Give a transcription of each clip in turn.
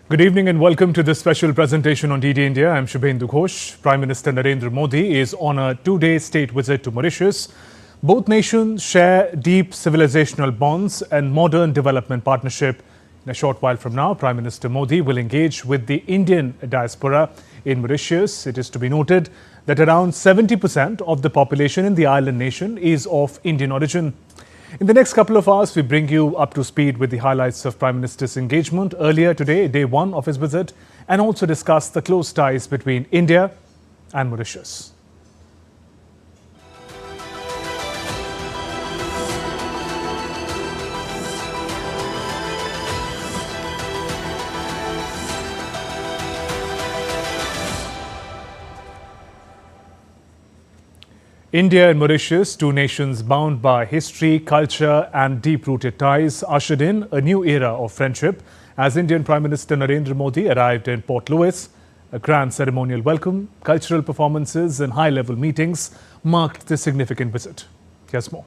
Good evening and welcome to this special presentation on DD India. I'm Shubhendu Ghosh. Prime Minister Narendra Modi is on a two-day state visit to Mauritius. Both nations share deep civilizational bonds and modern development partnership. In a short while from now, Prime Minister Modi will engage with the Indian diaspora in Mauritius. It is to be noted that around 70% of the population in the island nation is of Indian origin. In the next couple of hours, we bring you up to speed with the highlights of Prime Minister's engagement earlier today, day one of his visit, and also discuss the close ties between India and Mauritius. India and Mauritius, two nations bound by history, culture and deep-rooted ties, ushered in a new era of friendship as Indian Prime Minister Narendra Modi arrived in Port Louis. A grand ceremonial welcome, cultural performances and high-level meetings marked this significant visit. Here's more.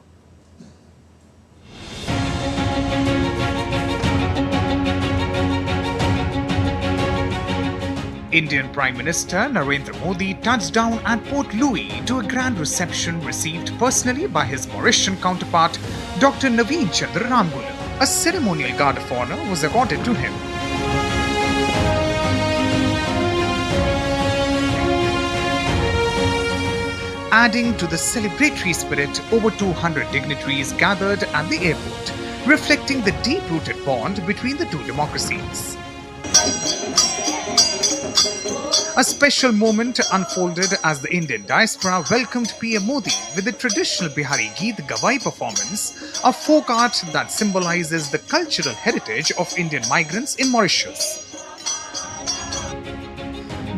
Indian Prime Minister Narendra Modi touched down at Port Louis to a grand reception received personally by his Mauritian counterpart, Dr. Naveen Chandra Ramgoolam. A ceremonial guard of honor was accorded to him. Adding to the celebratory spirit, over 200 dignitaries gathered at the airport, reflecting the deep-rooted bond between the two democracies. A special moment unfolded as the Indian diaspora welcomed PM Modi with the traditional Bihari Geet Gavai performance, a folk art that symbolizes the cultural heritage of Indian migrants in Mauritius.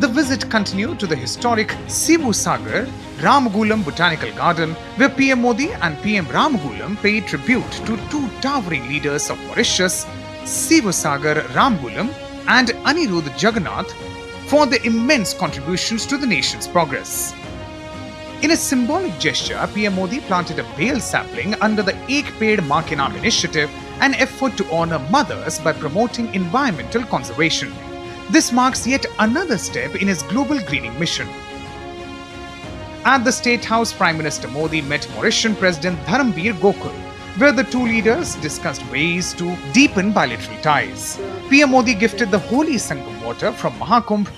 The visit continued to the historic Sivu Sagar Ramgoolam Botanical Garden, where PM Modi and PM Ramgoolam paid tribute to two towering leaders of Mauritius, Sivu Sagar Ramgoolam and Anirudh Jagannath, for their immense contributions to the nation's progress. In a symbolic gesture, PM Modi planted a bale sapling under the Ek Ped Maa Ke Naam initiative, an effort to honor mothers by promoting environmental conservation. This marks yet another step in his global greening mission. At the State House, Prime Minister Modi met Mauritian President Dharambir Gokul, where the two leaders discussed ways to deepen bilateral ties. PM Modi gifted the holy Sangam water from Mahakumbh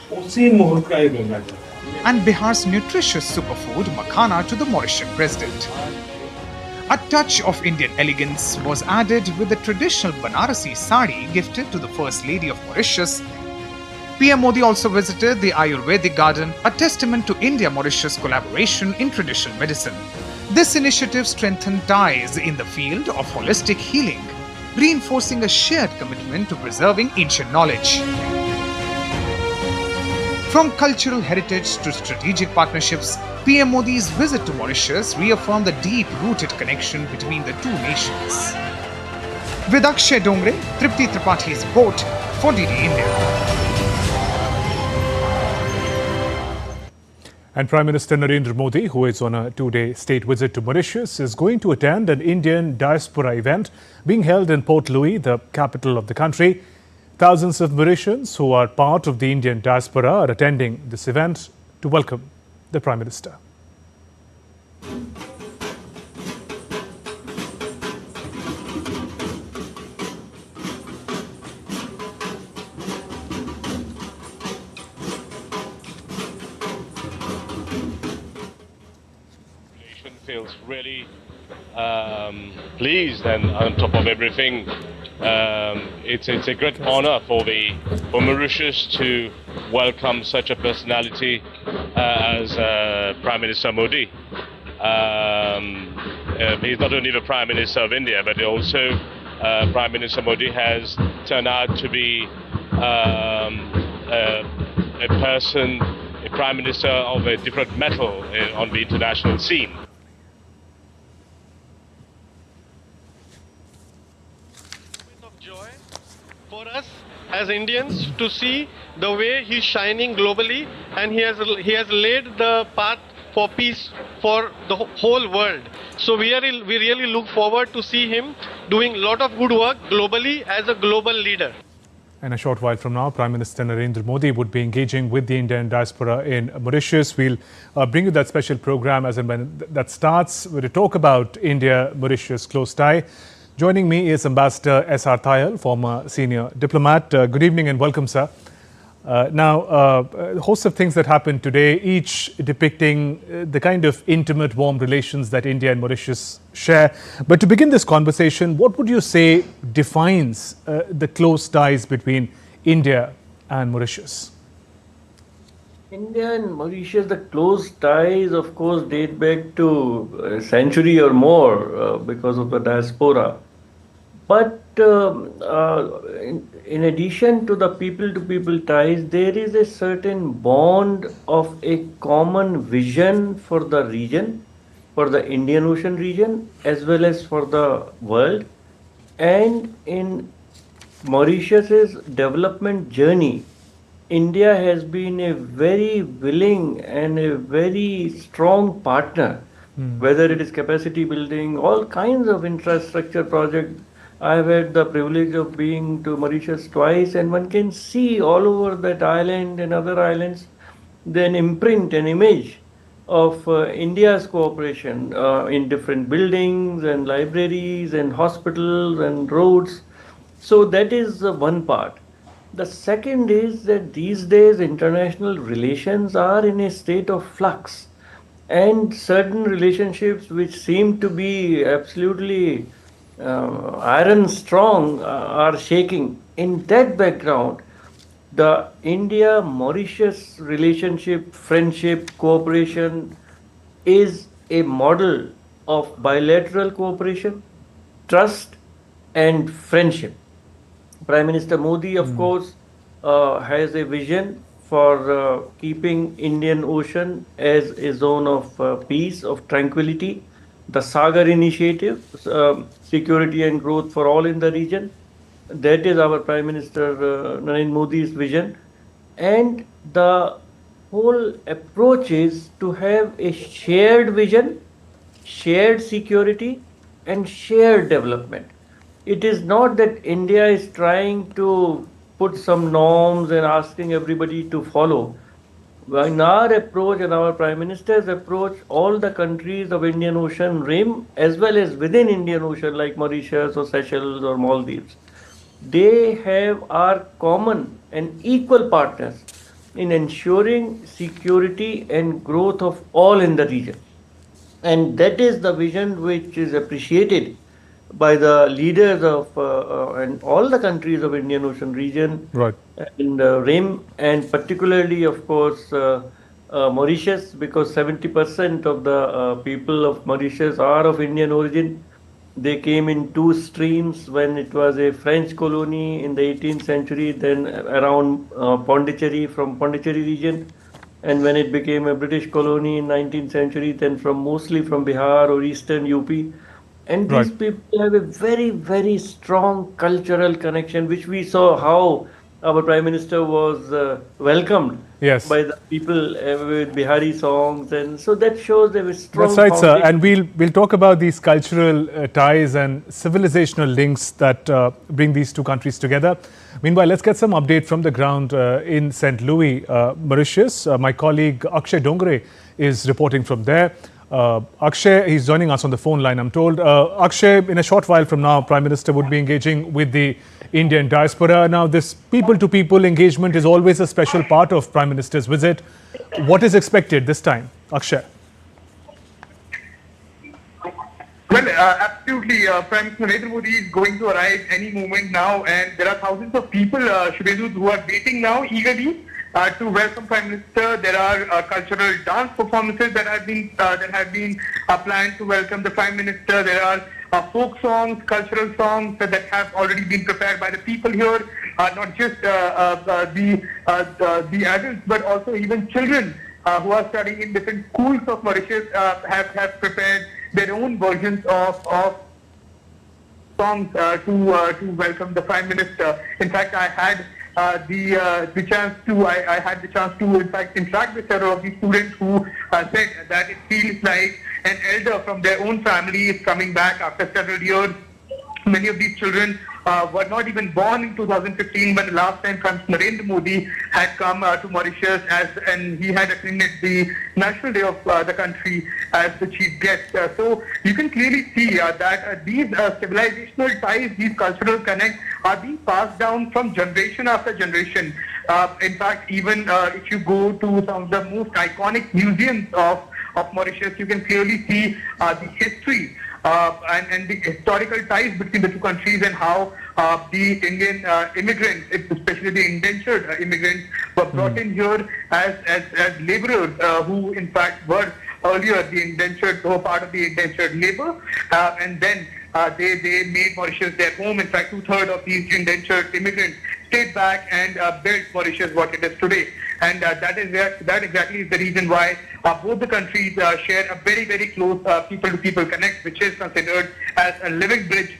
and Bihar's nutritious superfood makhana to the Mauritian president. A touch of Indian elegance was added with the traditional Banarasi sari gifted to the First Lady of Mauritius. PM Modi also visited the Ayurvedic garden, a testament to India-Mauritius collaboration in traditional medicine. This initiative strengthened ties in the field of holistic healing, reinforcing a shared commitment to preserving ancient knowledge. From cultural heritage to strategic partnerships, PM Modi's visit to Mauritius reaffirmed the deep-rooted connection between the two nations. With Akshay Dongre, Tripti Tripathi's report for DD India. And Prime Minister Narendra Modi, who is on a two-day state visit to Mauritius, is going to attend an Indian diaspora event being held in Port Louis, the capital of the country. Thousands of Mauritians who are part of the Indian diaspora are attending this event to welcome the Prime Minister. Feels really pleased, and on top of everything, it's a great honor for Mauritius to welcome such a personality as Prime Minister Modi. He's not only the Prime Minister of India, but also Prime Minister Modi has turned out to be a person, a Prime Minister of a different mettle on the international scene. Joy for us as Indians to see the way he's shining globally, and he has laid the path for peace for the whole world. So we really look forward to see him doing a lot of good work globally as a global leader. In a short while from now, Prime Minister Narendra Modi would be engaging with the Indian diaspora in Mauritius. We'll bring you that special program as and when that starts. We're to talk about India-Mauritius close tie. Joining me is Ambassador S.R. Thayal, former senior diplomat. Good evening and welcome, sir. A host of things that happened today, each depicting the kind of intimate, warm relations that India and Mauritius share. But to begin this conversation, what would you say defines the close ties between India and Mauritius? India and Mauritius, the close ties, of course, date back to a century or more because of the diaspora. But in addition to the people-to-people ties, there is a certain bond of a common vision for the region, for the Indian Ocean region, as well as for the world. And in Mauritius's development journey, India has been a very willing and a very strong partner, whether it is capacity building, all kinds of infrastructure projects. I have had the privilege of being to Mauritius twice, and one can see all over that island and other islands an imprint, an image of India's cooperation in different buildings and libraries and hospitals and roads. So that is one part. The second is that these days international relations are in a state of flux, and certain relationships which seem to be absolutely iron strong are shaking. In that background, the India-Mauritius relationship, friendship, cooperation is a model of bilateral cooperation, trust and friendship. Prime Minister Modi, of course, has a vision for keeping Indian Ocean as a zone of peace, of tranquility. The Sagar initiative, security and growth for all in the region. That is our Prime Minister Narendra Modi's vision. And the whole approach is to have a shared vision, shared security and shared development. It is not that India is trying to put some norms and asking everybody to follow. In our approach and our Prime Minister's approach, all the countries of Indian Ocean rim as well as within Indian Ocean like Mauritius or Seychelles or Maldives, they are common and equal partners in ensuring security and growth of all in the region. And that is the vision which is appreciated by the leaders of and all the countries of Indian Ocean region, Right. in the rim, and particularly, of course, Mauritius, because 70% of the people of Mauritius are of Indian origin. They came in two streams when it was a French colony in the 18th century, then around Pondicherry, from Pondicherry region, and when it became a British colony in 19th century, then mostly from Bihar or eastern UP. And these people have a very, very strong cultural connection, which we saw how our Prime Minister was welcomed by the people with Bihari songs. And so that shows they were strong. That's right, sir. And we'll talk about these cultural ties and civilizational links that bring these two countries together. Meanwhile, let's get some update from the ground in St. Louis, Mauritius. My colleague Akshay Dongre is reporting from there. Akshay, he's joining us on the phone line, I'm told. Akshay, in a short while from now, Prime Minister would be engaging with the Indian diaspora. Now, this people-to-people engagement is always a special part of Prime Minister's visit. What is expected this time, Akshay? Well, absolutely. Prime Minister Narendra Modi is going to arrive any moment now, and there are thousands of people, Shubhendu, who are waiting now eagerly to welcome Prime Minister. There are cultural dance performances that have been planned to welcome the Prime Minister. There are folk songs, cultural songs that have already been prepared by the people here. Not just the adults, but also even children who are studying in different schools of Mauritius have prepared their own versions of songs to welcome the Prime Minister. In fact, I had the chance to in fact interact with several of the students who said that it feels like an elder from their own family is coming back after several years Many of these children were not even born in 2015 when the last time Prime Minister Narendra Modi had come to Mauritius and he had attended the National Day of the country as the chief guest. So you can clearly see that these civilizational ties, these cultural connects are being passed down from generation after generation. In fact, even if you go to some of the most iconic museums of Mauritius, you can clearly see the history and the historical ties between the two countries and how the Indian immigrants, especially the indentured immigrants, were brought in here as laborers who in fact were earlier the indentured, who were part of the indentured labor, and then they made Mauritius their home. In fact, 2/3 of these indentured immigrants stayed back and built Mauritius what it is today. And that exactly is the reason why both the countries share a very, very close people-to-people connect, which is considered as a living bridge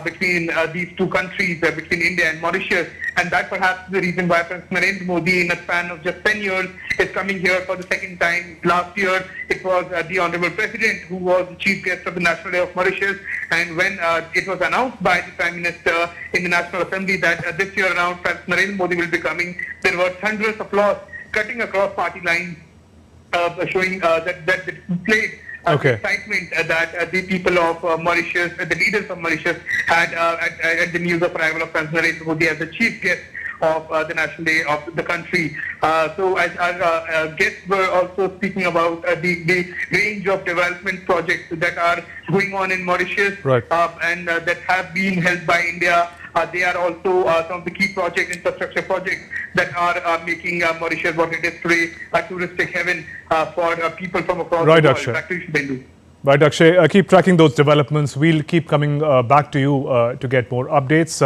between these two countries, between India and Mauritius. And that perhaps is the reason why President Narendra Modi, in a span of just 10 years, is coming here for the second time. Last year, it was the Honorable President who was the chief guest of the National Day of Mauritius. And when it was announced by the Prime Minister in the National Assembly that this year around President Narendra Modi will be coming, there were thunderous applause cutting across party lines, showing that displayed Okay. excitement that the people of Mauritius, the leaders of Mauritius had at the news of arrival of President Narendra Modi as the chief guest of the National Day of the country. So as our guests were also speaking about the range of development projects that are going on in Mauritius, Right. and that have been held by India. They are also some of the key projects, infrastructure projects that are making Mauritius what it is today, a touristic heaven for people from across Right, the world. Akshay. Back to you, Shubhendu. Right, Akshay, keep tracking those developments. We'll keep coming back to you to get more updates.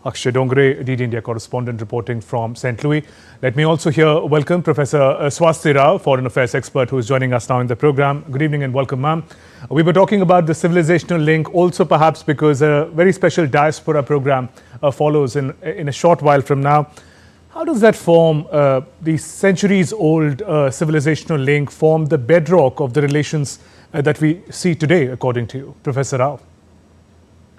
Akshay Dongre, DD India correspondent, reporting from St. Louis. Let me also here welcome Professor Swasti Rao, foreign affairs expert, who is joining us now in the program. Good evening and welcome, ma'am. We were talking about the civilizational link, also perhaps because a very special diaspora program follows in a short while from now. How does that form, the centuries-old civilizational link, form the bedrock of the relations that we see today, according to you, Professor Rao?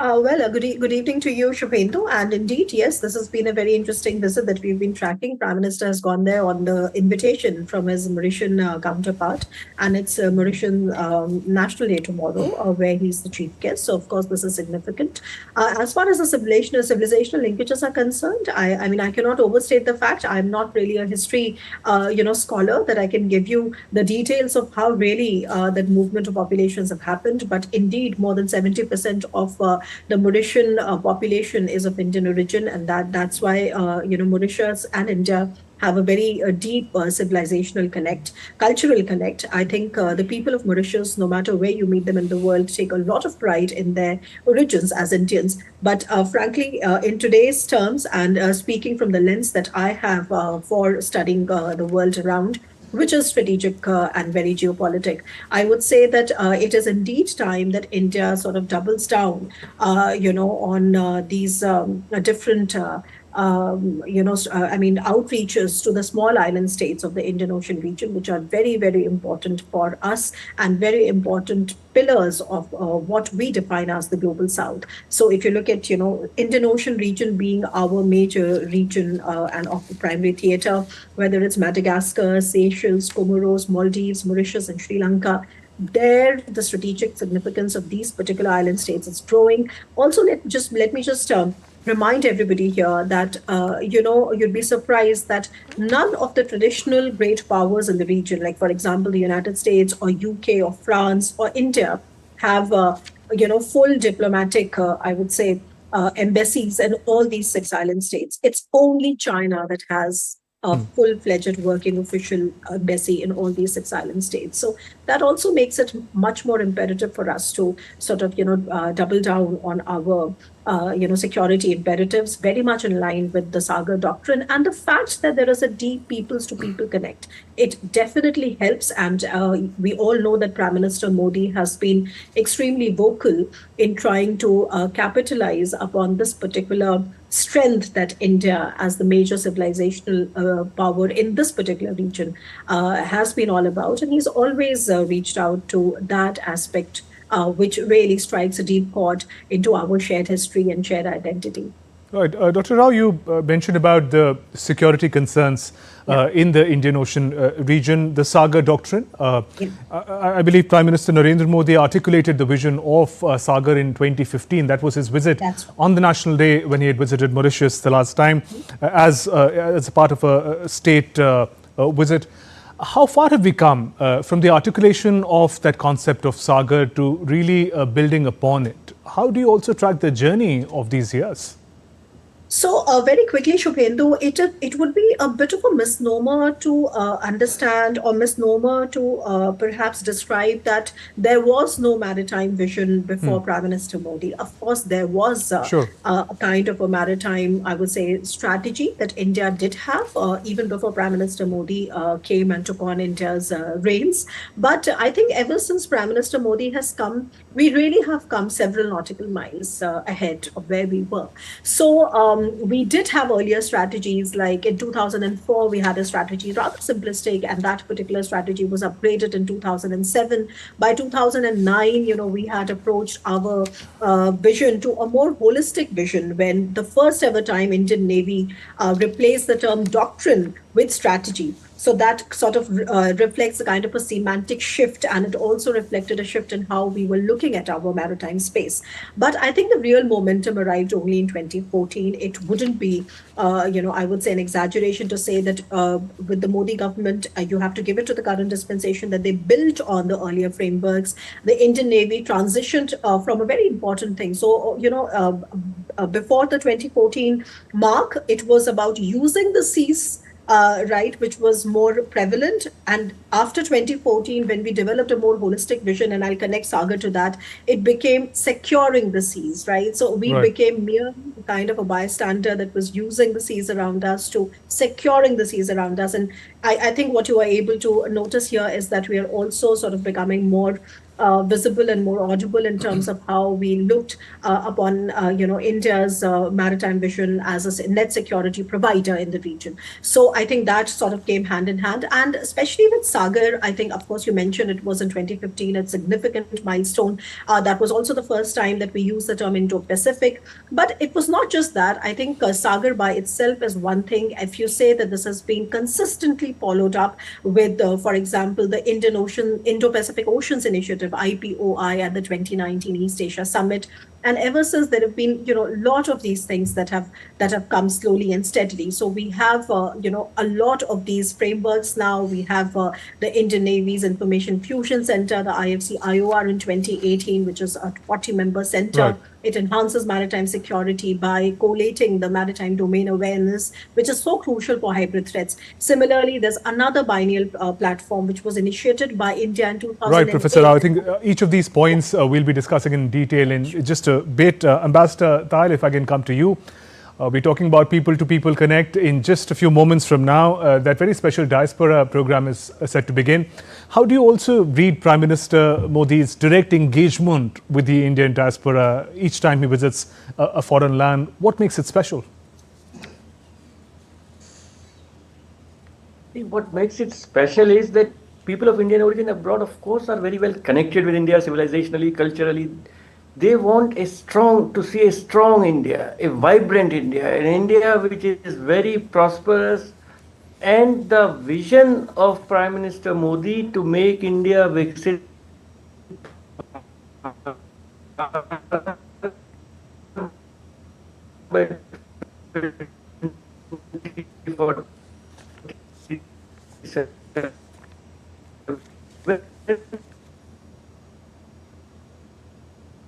Good evening to you, Shubhendu. And indeed, yes, this has been a very interesting visit that we've been tracking. Prime Minister has gone there on the invitation from his Mauritian counterpart, and it's Mauritian National Day tomorrow, where he's the chief guest. So, of course, this is significant. As far as the civilizational linkages are concerned, I mean, I cannot overstate the fact. I'm not really a history, scholar that I can give you the details of how really that movement of populations have happened. But indeed, more than 70% of the Mauritian population is of Indian origin, and that's why Mauritius and India have a very deep civilizational connect, cultural connect. I think the people of Mauritius, no matter where you meet them in the world, take a lot of pride in their origins as Indians. But frankly, in today's terms, and speaking from the lens that I have for studying the world around, which is strategic and very geopolitic, I would say that it is indeed time that India sort of doubles down, on these different outreaches to the small island states of the Indian Ocean region, which are very, very important for us and very important pillars of what we define as the global South. So if you look at, Indian Ocean region being our major region and of the primary theater, whether it's Madagascar, Seychelles, Comoros, Maldives, Mauritius, and Sri Lanka, there the strategic significance of these particular island states is growing. Also, let me just remind everybody here that you'd be surprised that none of the traditional great powers in the region, like for example the United States or UK or France or India, have full diplomatic embassies in all these 6 island states. It's only China that has a full-fledged working official embassy in all these 6 island states. So that also makes it much more imperative for us to sort of double down on our security imperatives, very much in line with the Sagar doctrine and the fact that there is a deep peoples-to-people connect. It definitely helps, and we all know that Prime Minister Modi has been extremely vocal in trying to capitalize upon this particular strength that India, as the major civilizational power in this particular region, has been all about. And he's always reached out to that aspect which really strikes a deep chord into our shared history and shared identity. Right. Dr. Rao, you mentioned about the security concerns in the Indian Ocean region, the Sagar Doctrine. I believe Prime Minister Narendra Modi articulated the vision of Sagar in 2015. That was his visit on the National Day when he had visited Mauritius the last time as a part of a state visit. How far have we come from the articulation of that concept of Sagar to really building upon it? How do you also track the journey of these years? So very quickly, Shubhendu, it would be a bit of a misnomer to understand or misnomer to perhaps describe that there was no maritime vision before Prime Minister Modi. Of course, there was a kind of a maritime, I would say, strategy that India did have even before Prime Minister Modi came and took on India's reins. But I think ever since Prime Minister Modi has come, we really have come several nautical miles ahead of where we were. So we did have earlier strategies, like in 2004, we had a strategy rather simplistic, and that particular strategy was upgraded in 2007. By 2009, we had approached our vision to a more holistic vision when the first ever time Indian Navy replaced the term doctrine with strategy. So that sort of reflects a kind of a semantic shift, and it also reflected a shift in how we were looking at our maritime space. But I think the real momentum arrived only in 2014. It wouldn't be, I would say, an exaggeration to say that with the Modi government, you have to give it to the current dispensation that they built on the earlier frameworks. The Indian Navy transitioned from a very important thing. So, before the 2014 mark, it was about using the seas, which was more prevalent. And after 2014, when we developed a more holistic vision, and I'll connect Sagar to that, it became securing the seas, right? So we became mere kind of a bystander that was using the seas around us to securing the seas around us. And I think what you are able to notice here is that we are also sort of becoming more visible and more audible in terms of how we looked upon, India's maritime vision as a net security provider in the region. So I think that sort of came hand in hand. And especially with Sagar, I think, of course, you mentioned it was in 2015, a significant milestone. That was also the first time that we used the term Indo-Pacific. But it was not just that. I think Sagar by itself is one thing. If you say that this has been consistently followed up with, for example, the Indo-Pacific Oceans Initiative, IPOI, at the 2019 East Asia Summit. And ever since, there have been, a lot of these things that have come slowly and steadily. So we have, a lot of these frameworks now. We have the Indian Navy's Information Fusion Center, the IFC IOR in 2018, which is a 40-member center. Right. It enhances maritime security by collating the maritime domain awareness, which is so crucial for hybrid threats. Similarly, there's another biennial platform which was initiated by India in 2008. Right, Professor Rao. I think each of these points we'll be discussing in detail in just a bit. Ambassador Tahil, if I can come to you. We're talking about People to People Connect in just a few moments from now. That very special diaspora program is set to begin. How do you also read Prime Minister Modi's direct engagement with the Indian diaspora each time he visits a foreign land? What makes it special? What makes it special is that people of Indian origin abroad, of course, are very well connected with India civilizationally, culturally. They want to see a strong India, a vibrant India, an India which is very prosperous. And the vision of Prime Minister Modi to make India Viksit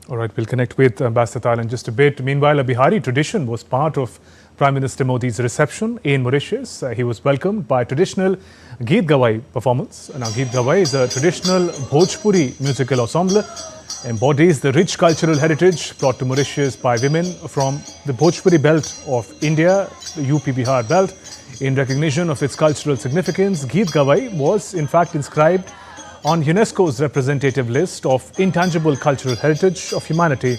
All right, we'll connect with Ambassador Tahil in just a bit. Meanwhile, a Bihari tradition was part of Prime Minister Modi's reception in Mauritius. He was welcomed by traditional Geet Gawai performance. Now, Geet Gawai is a traditional Bhojpuri musical ensemble, embodies the rich cultural heritage brought to Mauritius by women from the Bhojpuri belt of India, the UP Bihar belt. In recognition of its cultural significance, Geet Gawai was in fact inscribed on UNESCO's representative list of intangible cultural heritage of humanity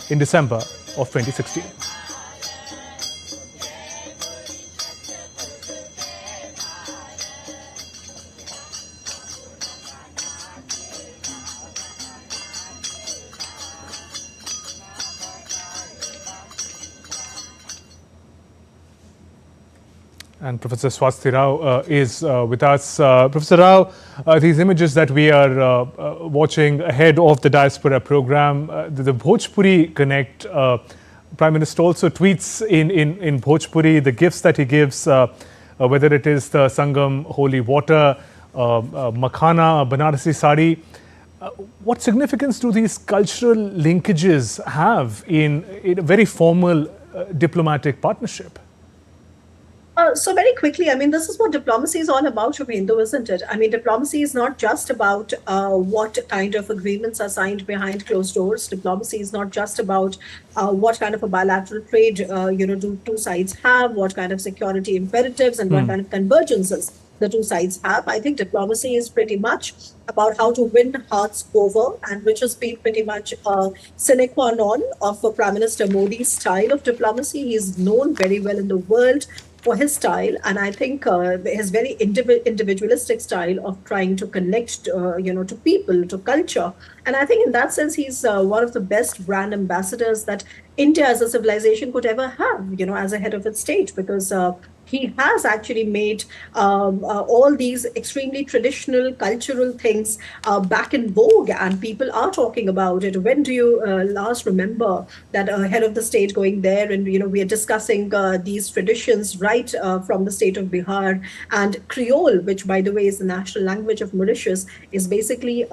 in December of 2016. And Professor Swasti Rao is with us. Professor Rao, these images that we are watching ahead of the diaspora program, the Bhojpuri Connect, Prime Minister also tweets in Bhojpuri the gifts that he gives, whether it is the Sangam holy water, makhana, Banarasi sari. What significance do these cultural linkages have in a very formal diplomatic partnership? So very quickly, I mean, this is what diplomacy is all about, Shubhendu, isn't it? I mean, diplomacy is not just about what kind of agreements are signed behind closed doors. Diplomacy is not just about what kind of a bilateral trade, do two sides have, what kind of security imperatives and what kind of convergences the two sides have. I think diplomacy is pretty much about how to win hearts over, and which has been pretty much a sine qua non of Prime Minister Modi's style of diplomacy. He is known very well in the world for his style, and I think his very individualistic style of trying to connect, to people, to culture. And I think in that sense, he's one of the best brand ambassadors that India as a civilization could ever have, as a head of its state, because he has actually made all these extremely traditional cultural things back in vogue, and people are talking about it. When do you last remember that head of the state going there and, we are discussing these traditions right from the state of Bihar, and Creole, which by the way is the national language of Mauritius, is basically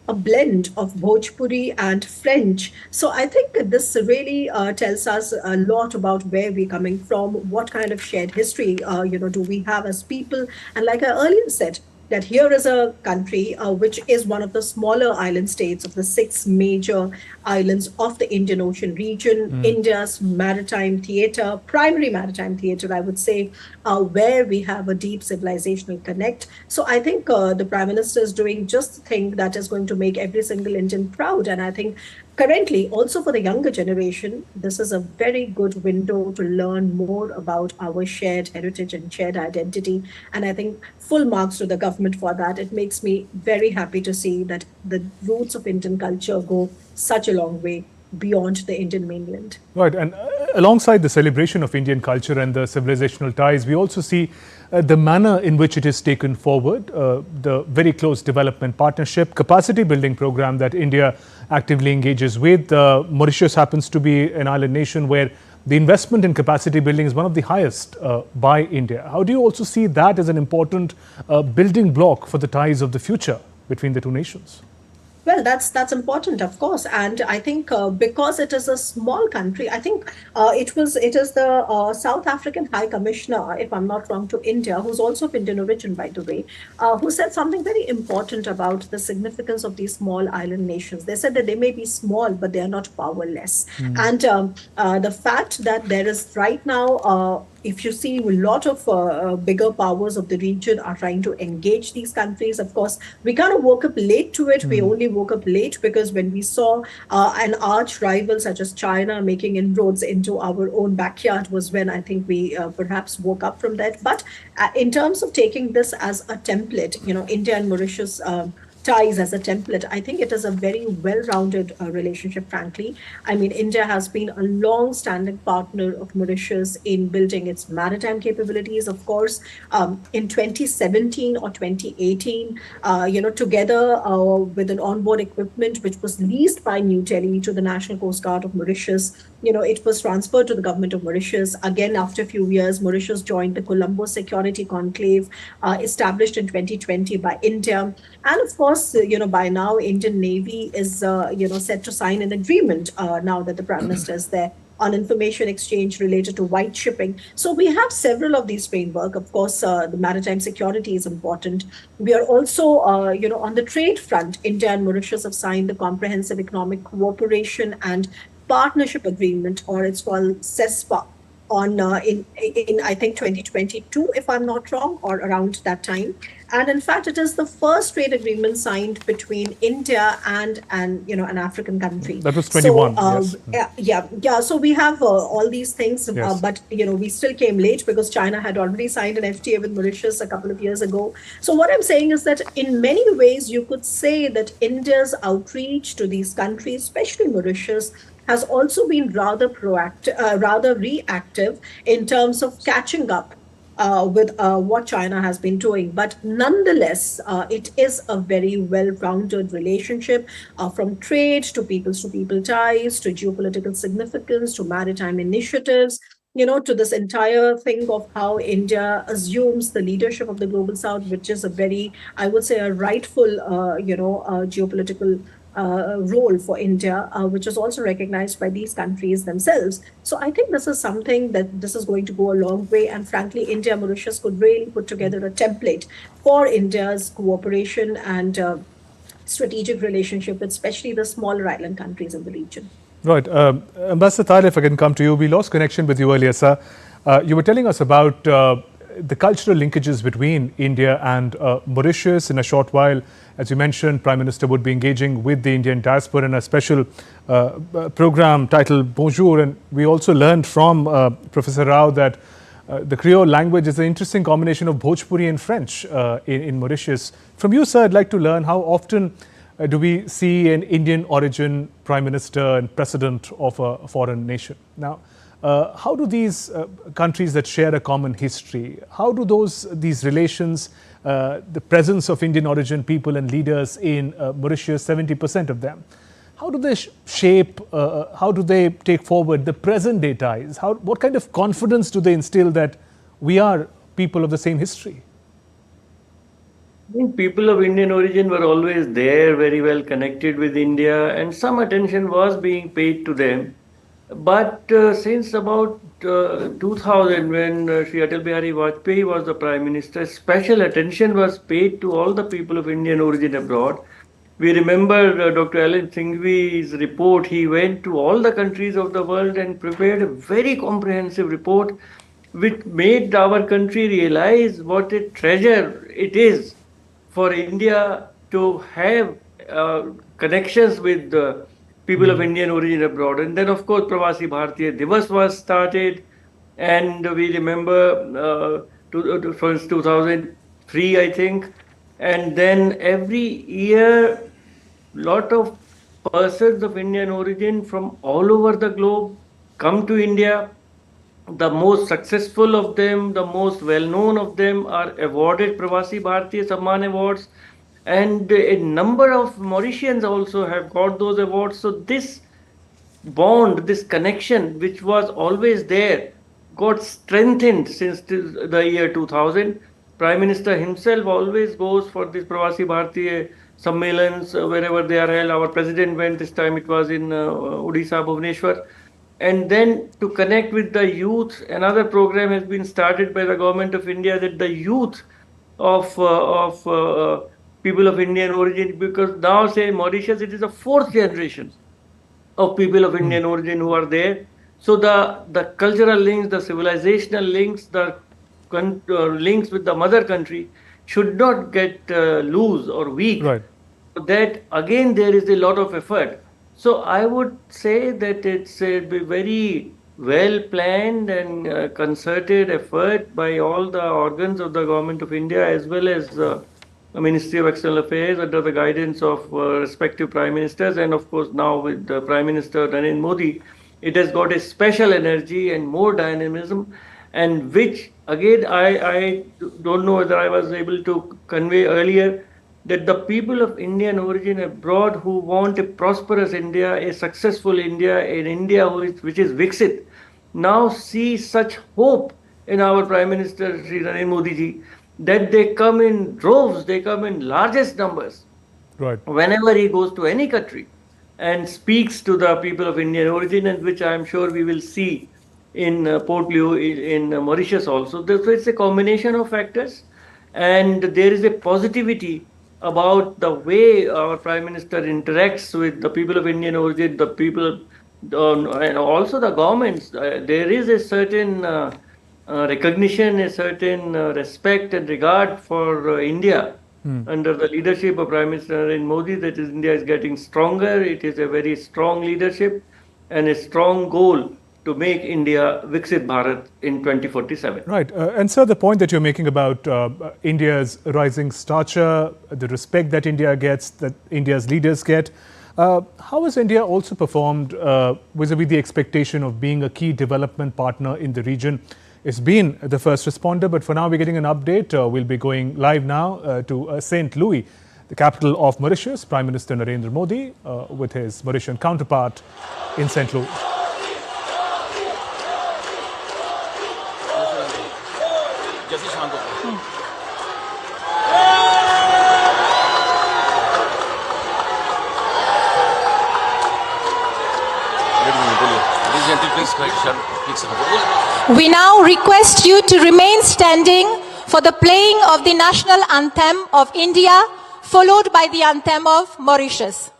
a blend of Bhojpuri and French. So I think this really tells us a lot about where we're coming from, what kind of shared history, do we have as people. And like I earlier said, that here is a country which is one of the smaller island states of the 6 major islands of the Indian Ocean region, India's maritime theatre, primary maritime theatre, I would say, where we have a deep civilizational connect. So I think the Prime Minister is doing just the thing that is going to make every single Indian proud. And I think currently, also for the younger generation, this is a very good window to learn more about our shared heritage and shared identity. And I think full marks to the government for that. It makes me very happy to see that the roots of Indian culture go such a long way beyond the Indian mainland. Right, and alongside the celebration of Indian culture and the civilizational ties, we also see the manner in which it is taken forward, the very close development partnership, capacity building program that India actively engages with. Mauritius happens to be an island nation where the investment in capacity building is one of the highest by India. How do you also see that as an important building block for the ties of the future between the two nations? Well, that's important, of course, and I think because it is a small country, I think it is the South African High Commissioner, if I'm not wrong, to India, who's also of Indian origin, by the way, who said something very important about the significance of these small island nations. They said that they may be small, but they are not powerless, and the fact that there is right now. If you see a lot of bigger powers of the region are trying to engage these countries, of course, we kind of woke up late to it. We only woke up late because when we saw an arch rival such as China making inroads into our own backyard was when I think we perhaps woke up from that. But in terms of taking this as a template, India and Mauritius ties as a template, I think it is a very well-rounded relationship, frankly. I mean, India has been a long-standing partner of Mauritius in building its maritime capabilities, of course. In 2017 or 2018, together with an onboard equipment which was leased by New Delhi to the National Coast Guard of Mauritius, it was transferred to the government of Mauritius. Again, after a few years, Mauritius joined the Colombo Security Conclave, established in 2020 by India. And of course, by now, Indian Navy is, set to sign an agreement now that the Prime Minister is there on information exchange related to white shipping. So we have several of these framework. Of course, the maritime security is important. We are also, on the trade front, India and Mauritius have signed the Comprehensive Economic Cooperation and Partnership Agreement, or it's called CESPA, on in I think 2022, if I'm not wrong, or around that time. And in fact, it is the first trade agreement signed between India and an African country. That was 21. So, yes. Yeah. So we have all these things, yes. But we still came late because China had already signed an FTA with Mauritius a couple of years ago. So what I'm saying is that in many ways, you could say that India's outreach to these countries, especially Mauritius, has also been rather proactive, rather reactive in terms of catching up with what China has been doing. But nonetheless, it is a very well-rounded relationship, from trade to people ties to geopolitical significance to maritime initiatives, to this entire thing of how India assumes the leadership of the global south, which is a very, I would say, a rightful, geopolitical role for India, which is also recognized by these countries themselves. So I think this is something that this is going to go a long way. And frankly, India Mauritius could really put together a template for India's cooperation and strategic relationship, with especially the smaller island countries in the region. Right. Ambassador Tahir, if I can come to you. We lost connection with you earlier, sir. You were telling us about the cultural linkages between India and Mauritius. In a short while, as you mentioned, Prime Minister would be engaging with the Indian diaspora in a special program titled Bonjour. And we also learned from Professor Rao that the Creole language is an interesting combination of Bhojpuri and French in Mauritius. From you, sir, I'd like to learn how often do we see an Indian origin Prime Minister and President of a foreign nation? Now, how do these countries that share a common history, how do these relations, the presence of Indian origin people and leaders in Mauritius, 70% of them, how do they shape, how do they take forward the present day ties? What kind of confidence do they instill that we are people of the same history? I think people of Indian origin were always there, very well connected with India, and some attention was being paid to them. But since about 2000, when Sri Atal Bihari Vajpayee was the Prime Minister, special attention was paid to all the people of Indian origin abroad. We remember Dr. Alan Singhvi's report. He went to all the countries of the world and prepared a very comprehensive report, which made our country realize what a treasure it is for India to have connections with the people of Indian origin abroad. And then, of course, Pravasi Bharatiya Divas was started. And we remember since 2003, I think. And then every year, lot of persons of Indian origin from all over the globe come to India. The most successful of them, the most well-known of them are awarded Pravasi Bharatiya Samman Awards. And a number of Mauritians also have got those awards. So this bond, this connection, which was always there, got strengthened since the year 2000. Prime Minister himself always goes for this Pravasi Bharatiya Sammelans wherever they are held. Our president went this time, it was in Odisha, Bhubaneswar. And then to connect with the youth, another program has been started by the government of India, that the youth of people of Indian origin, because now say Mauritius, it is the fourth generation of people of Indian origin who are there. So the cultural links, the civilizational links, the links with the mother country should not get loose or weak. Right. That again, there is a lot of effort. So I would say that it's a very well planned and concerted effort by all the organs of the government of India, as well as the Ministry of External Affairs under the guidance of respective prime ministers, and of course now with the Prime Minister Narendra Modi, it has got a special energy and more dynamism, and which again I don't know whether I was able to convey earlier, that the people of Indian origin abroad who want a prosperous India, a successful India, an India which is Viksit, now see such hope in our Prime Minister Sri Narendra Modi ji, that they come in droves, they come in largest numbers. Right. Whenever he goes to any country and speaks to the people of Indian origin, and which I am sure we will see in Port Leo in Mauritius also. So it's a combination of factors, and there is a positivity about the way our Prime Minister interacts with the people of Indian origin, the people, and also the governments. There is a certain recognition, a certain respect and regard for India under the leadership of Prime Minister Narendra Modi, that is, India is getting stronger. It is a very strong leadership and a strong goal to make India Viksit Bharat in 2047. Right. And sir, the point that you're making about India's rising stature, the respect that India gets, that India's leaders get, how has India also performed vis-a-vis the expectation of being a key development partner in the region? has been the first responder. But for now, we're getting an update. We'll be going live now to St. Louis, the capital of Mauritius. Prime Minister Narendra Modi with his Mauritian counterpart in St. Louis. We now request you to remain standing for the playing of the national anthem of India, followed by the anthem of Mauritius.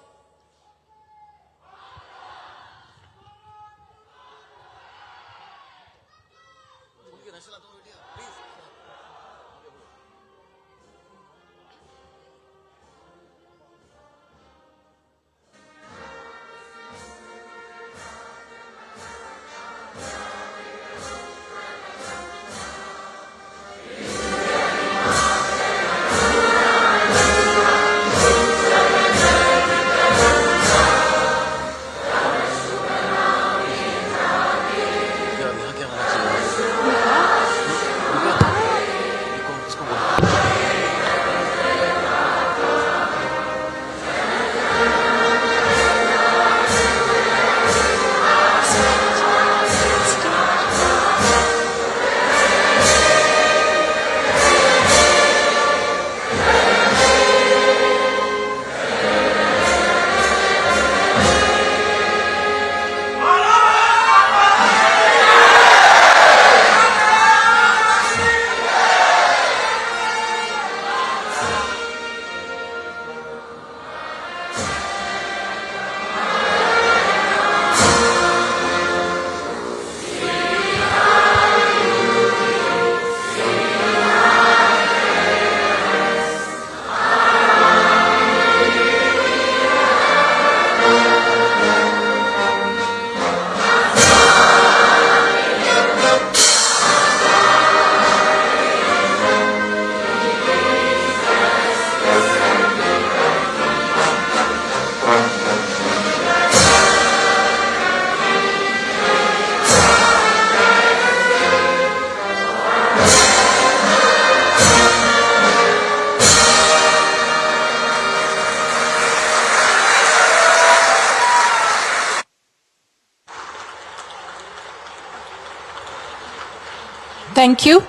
Thank you.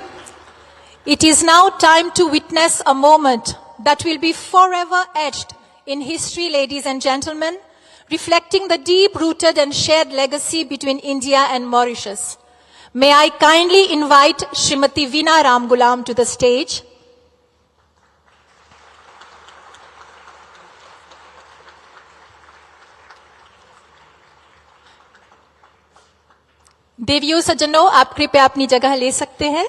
It is now time to witness a moment that will be forever etched in history, ladies and gentlemen, reflecting the deep-rooted and shared legacy between India and Mauritius. May I kindly invite Srimati Veena Ramgoolam to the stage. देवियों सज्जनों, आप कृपया अपनी जगह ले सकते हैं।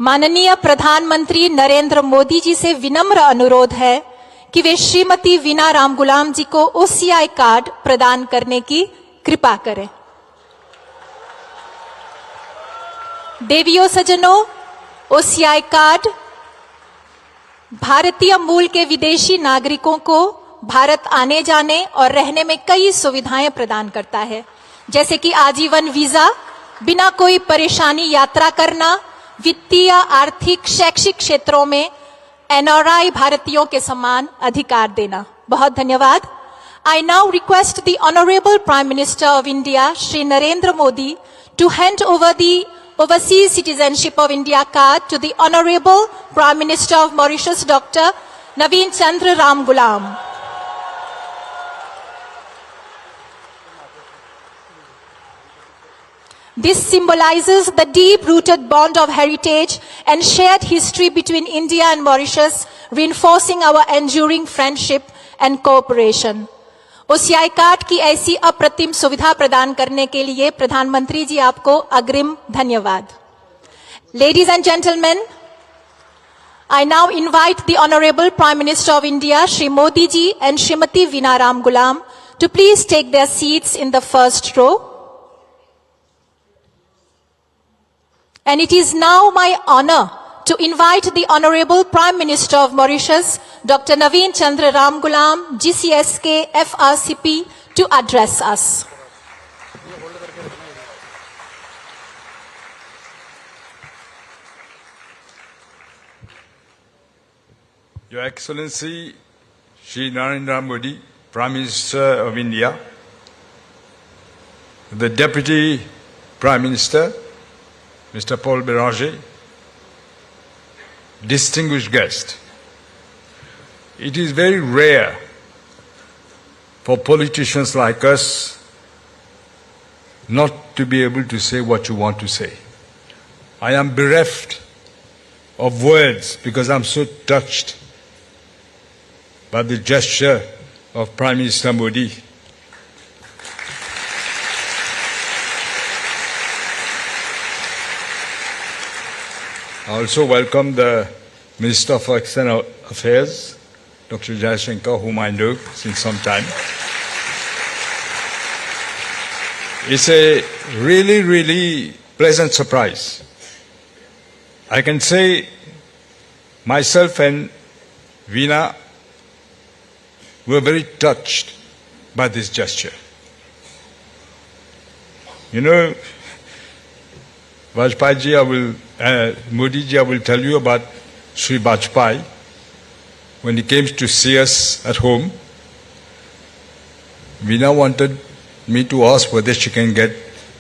माननीय प्रधानमंत्री नरेंद्र मोदी जी से विनम्र अनुरोध है कि वे श्रीमती वीना रामगुलाम जी को ओसीआई कार्ड प्रदान करने की कृपा करें। देवियों सज्जनों, ओसीआई कार्ड भारतीय मूल के विदेशी नागरिकों को भारत आने जाने और रहने में कई सुविधाएं प्रदान करता है, जैसे कि आजीवन वीजा, बिना कोई परेशानी यात्रा करना, वित्तीय, आर्थिक, शैक्षिक क्षेत्रों में एनआरआई भारतीयों के समान अधिकार देना। बहुत धन्यवाद। I now request the Honorable Prime Minister of India, Shri Narendra Modi, to hand over the Overseas Citizenship of India card to the Honorable Prime Minister of Mauritius, Dr. Naveen Chandra Ramgoolam. This symbolizes the deep-rooted bond of heritage and shared history between India and Mauritius, reinforcing our enduring friendship and cooperation. OCI card की ऐसी अप्रतिम सुविधा प्रदान करने के लिए प्रधानमंत्री जी आपको अग्रिम धन्यवाद। Ladies and gentlemen, I now invite the Honorable Prime Minister of India, Shri Modi ji and Srimati Veena Ramgoolam to please take their seats in the first row. And it is now my honor to invite the Honorable Prime Minister of Mauritius, Dr. Naveen Chandra Ramgoolam, GCSK, FRCP, to address us. Your Excellency Shri Narendra Modi, Prime Minister of India, the Deputy Prime Minister, Mr. Paul Béranger, distinguished guest. It is very rare for politicians like us not to be able to say what you want to say. I am bereft of words because I'm so touched by the gesture of Prime Minister Modi. I also welcome the Minister of External Affairs, Dr. Jaishankar, whom I know since some time. It's a really, really pleasant surprise. I can say myself and Veena were very touched by this gesture. You know, Modi ji, I will tell you about Sri Vajpayee. When he came to see us at home, Veena wanted me to ask whether she can get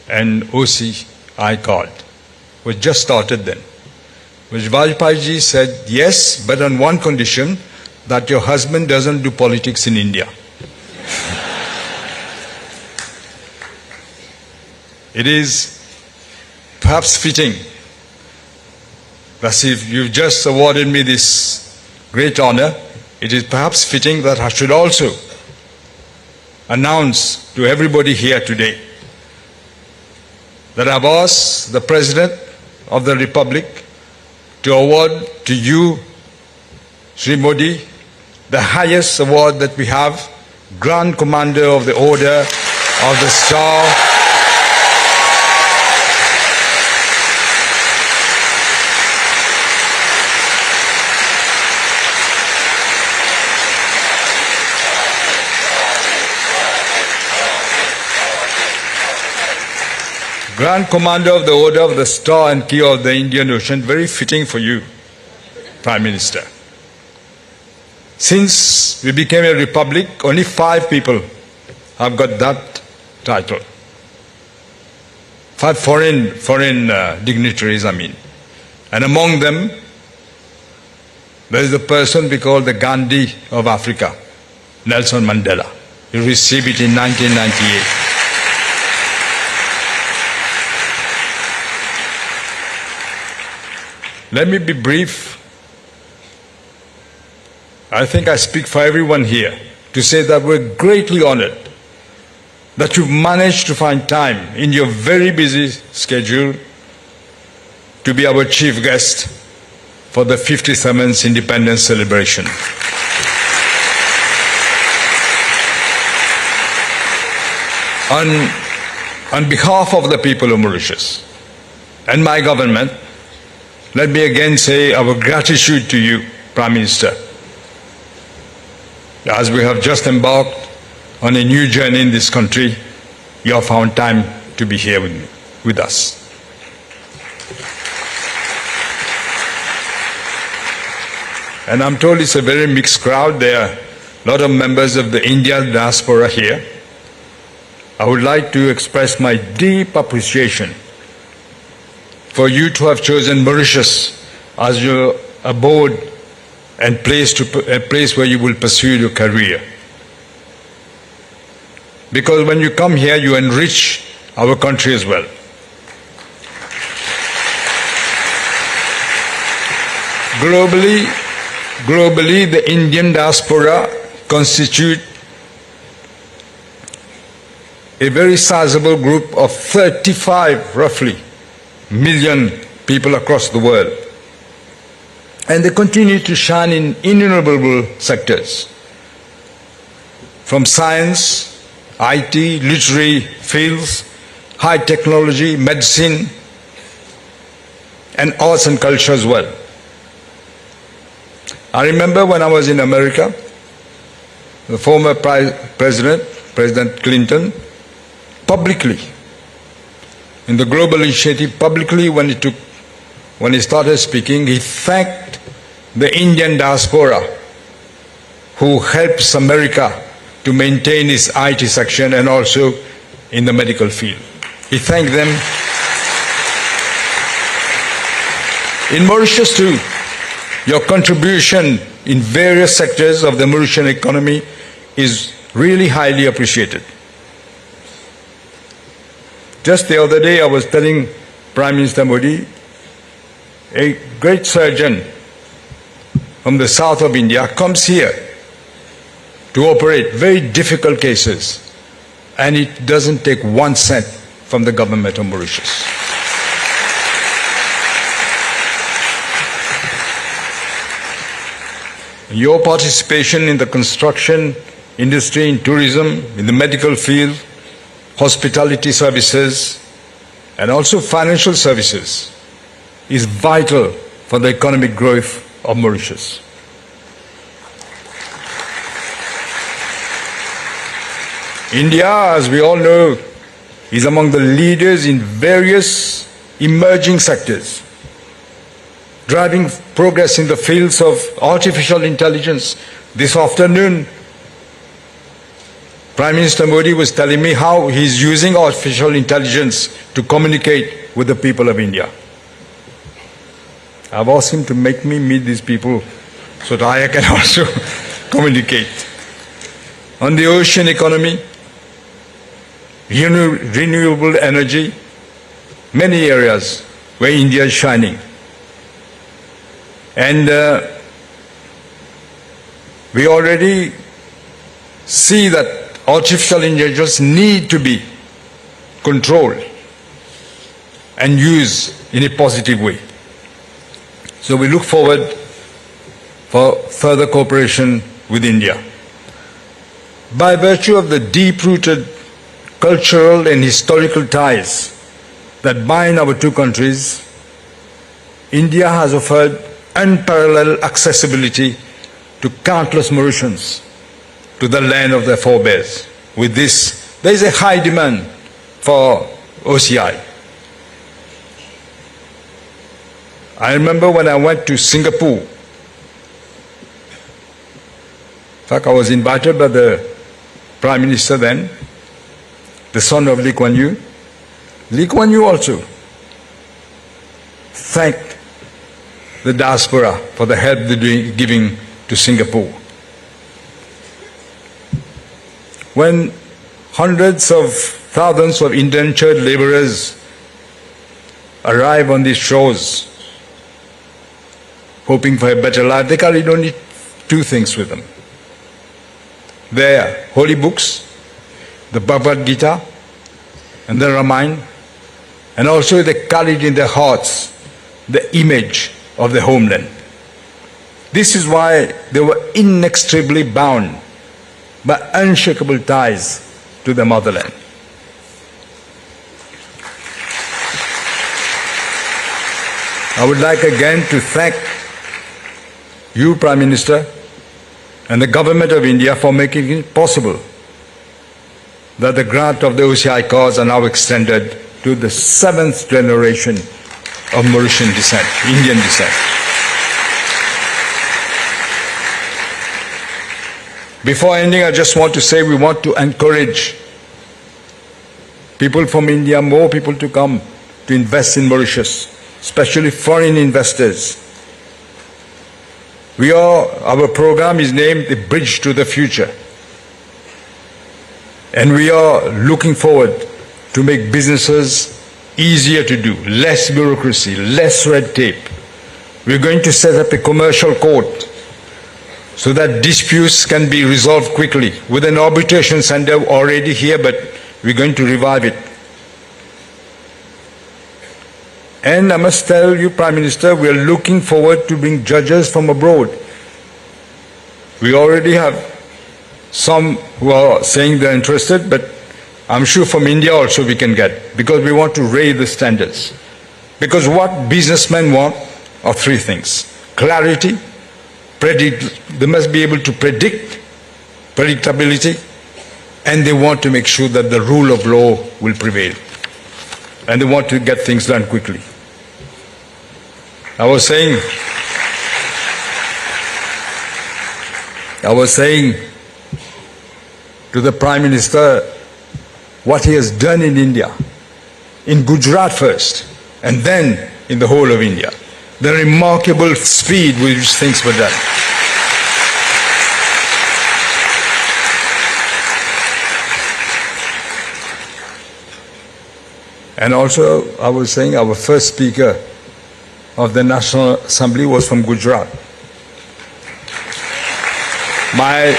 an OCI card. We just started then. Which Vajpayee ji said, yes, but on one condition, that your husband doesn't do politics in India. It is perhaps fitting that if you've just awarded me this great honor, it is perhaps fitting that I should also announce to everybody here today that I've asked the President of the Republic to award to you, Sri Modi, the highest award that we have, Grand Commander of the Order of the Star. Grand Commander of the Order of the Star and Key of the Indian Ocean, very fitting for you, Prime Minister. Since we became a republic, only 5 people have got that title. 5 foreign dignitaries, I mean. And among them, there is a person we call the Gandhi of Africa, Nelson Mandela. He received it in 1998. Let me be brief. I think I speak for everyone here to say that we're greatly honored that you've managed to find time in your very busy schedule to be our chief guest for the 57th Independence celebration. On behalf of the people of Mauritius and my government, let me again say our gratitude to you, Prime Minister, as we have just embarked on a new journey in this country. You have found time to be here with us. And I'm told it's a very mixed crowd. There are a lot of members of the Indian diaspora here. I would like to express my deep appreciation for you to have chosen Mauritius as your abode and a place where you will pursue your career. Because when you come here, you enrich our country as well. Globally, the Indian diaspora constitute a very sizable group of 35, roughly, million people across the world. And they continue to shine in innumerable sectors, from science, IT, literary fields, high technology, medicine, and arts and culture as well. I remember when I was in America, the former President Clinton, publicly, in the global initiative, publicly when he started speaking, he thanked the Indian diaspora who helps America to maintain its IT section and also in the medical field. He thanked them. In Mauritius too, your contribution in various sectors of the Mauritian economy is really highly appreciated. Just the other day I was telling Prime Minister Modi, a great surgeon from the south of India comes here to operate very difficult cases, and it doesn't take 1 cent from the government of Mauritius. Your participation in the construction industry, in tourism, in the medical field, hospitality services, and also financial services is vital for the economic growth of Mauritius. India, as we all know, is among the leaders in various emerging sectors, driving progress in the fields of artificial intelligence. This afternoon, Prime Minister Modi was telling me how he's using artificial intelligence to communicate with the people of India. I've asked him to make me meet these people so that I can also communicate. On the ocean economy, renewable energy, many areas where India is shining. And we already see that artificial intelligence need to be controlled and used in a positive way. So we look forward for further cooperation with India. By virtue of the deep-rooted cultural and historical ties that bind our two countries, India has offered unparalleled accessibility to countless Mauritians to the land of their forebears. With this, there is a high demand for OCI. I remember when I went to Singapore, in fact I was invited by the Prime Minister then, the son of Lee Kuan Yew. Lee Kuan Yew also thanked the diaspora for the help they're giving to Singapore. When hundreds of thousands of indentured laborers arrive on these shores, hoping for a better life, they carry only two things with them. Their holy books, the Bhagavad Gita and the Ramayana, and also they carried in their hearts the image of the homeland. This is why they were inextricably bound by unshakable ties to the motherland. I would like again to thank you, Prime Minister, and the Government of India for making it possible that the grant of the OCI cards are now extended to the 7th generation of Mauritian descent, Indian descent. Before ending, I just want to say we want to encourage people from India, more people to come to invest in Mauritius, especially foreign investors. Our program is named The Bridge to the Future. And we are looking forward to make businesses easier to do, less bureaucracy, less red tape. We're going to set up a commercial court so that disputes can be resolved quickly, with an arbitration center already here, but we're going to revive it. And I must tell you, Prime Minister, we are looking forward to bring judges from abroad. We already have some who are saying they're interested, but I'm sure from India also we can get, because we want to raise the standards. Because what businessmen want are three things: clarity, they must be able to predict, predictability, and they want to make sure that the rule of law will prevail. And they want to get things done quickly. I was saying, I was saying to the Prime Minister what he has done in India, in Gujarat first, and then in the whole of India. The remarkable speed with which things were done. And also, I was saying our first speaker of the National Assembly was from Gujarat. My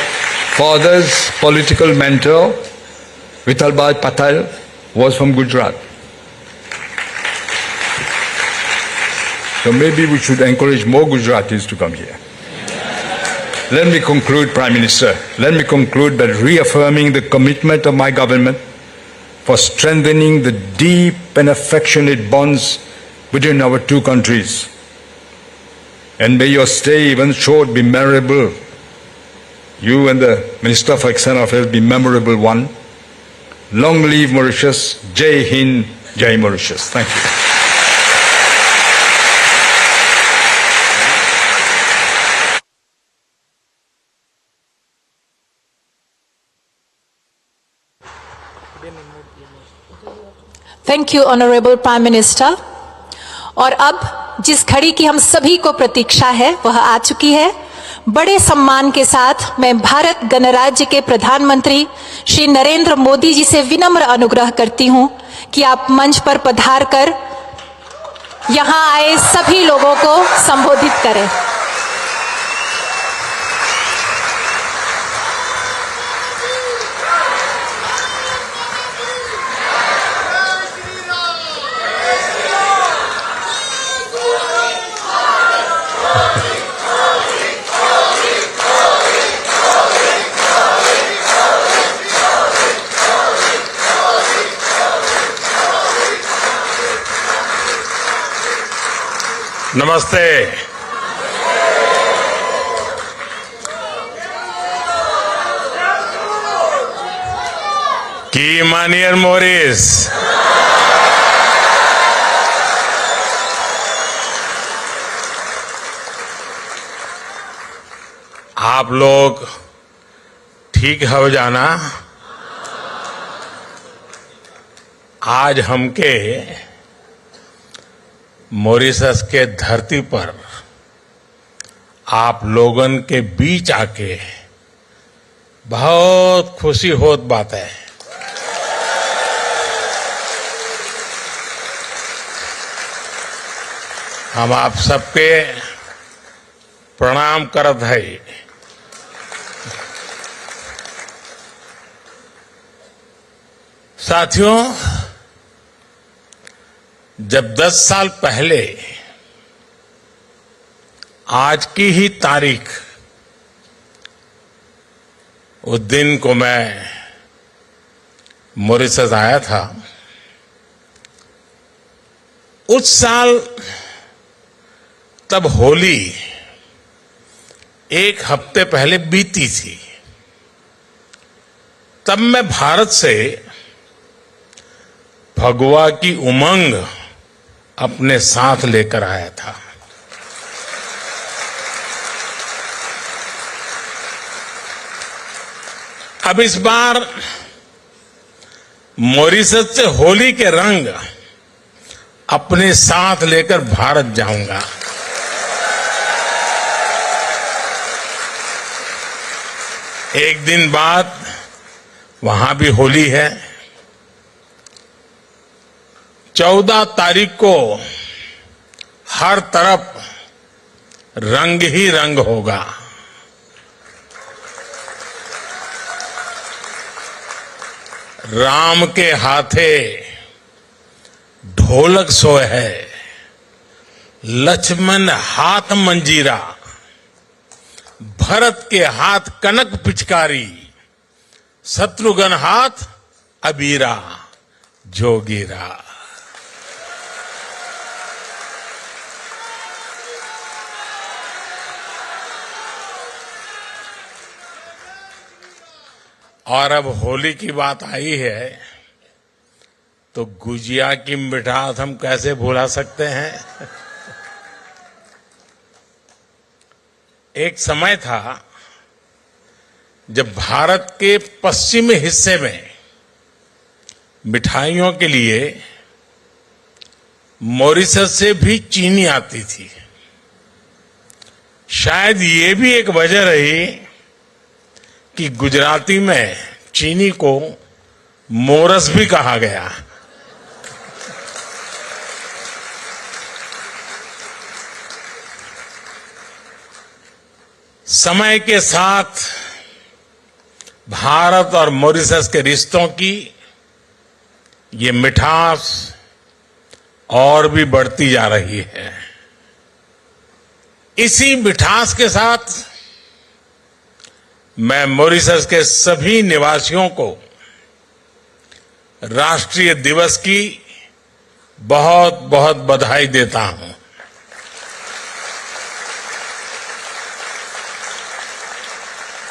father's political mentor, Vithalbhai Patel, was from Gujarat. So maybe we should encourage more Gujaratis to come here. Let me conclude, Prime Minister. Let me conclude by reaffirming the commitment of my government for strengthening the deep and affectionate bonds between our two countries. And may your stay, even short, be memorable. You and the Minister for External Affairs be memorable one. Long live Mauritius. Jai Hind, Jai Mauritius. Thank you. Thank you honourable prime minister. और अब जिस घड़ी की हम सभी को प्रतीक्षा है वह आ चुकी है। बड़े सम्मान के साथ मैं भारत गणराज्य के प्रधानमंत्री श्री नरेंद्र मोदी जी से विनम्र अनुग्रह करती हूं कि आप मंच पर पधार कर यहां आए सभी लोगों को संबोधित करें। नमस्ते। की मानियर मोरिस। आप लोग ठीक हो जाना। आज हमके मॉरिशस के धरती पर आप लोगन के बीच आके बहुत खुशी होत बात है। हम आप सबके प्रणाम करत है। साथियों, जब 10 साल पहले आज की ही तारीख उस दिन को मैं मॉरिशस आया था, उस साल तब होली एक हफ्ते पहले बीती थी। तब मैं भारत से भगवा की उमंग अपने साथ लेकर आया था। अब इस बार मॉरिशस से होली के रंग अपने साथ लेकर भारत जाऊंगा। एक दिन बाद वहां भी होली है। 14 तारीख को हर तरफ रंग ही रंग होगा। राम के हाथे ढोलक सोए है, लक्ष्मण हाथ मंजीरा, भरत के हाथ कनक पिचकारी, शत्रुघ्न हाथ अबीरा जोगीरा। और अब होली की बात आई है तो गुजिया की मिठास हम कैसे भुला सकते हैं। एक समय था जब भारत के पश्चिमी हिस्से में मिठाइयों के लिए मॉरिशस से भी चीनी आती थी, शायद ये भी एक वजह रही कि गुजराती में चीनी को मोरस भी कहा गया। समय के साथ भारत और मॉरिशस के रिश्तों की ये मिठास और भी बढ़ती जा रही है। इसी मिठास के साथ मैं मॉरिशस के सभी निवासियों को राष्ट्रीय दिवस की बहुत बहुत बधाई देता हूं।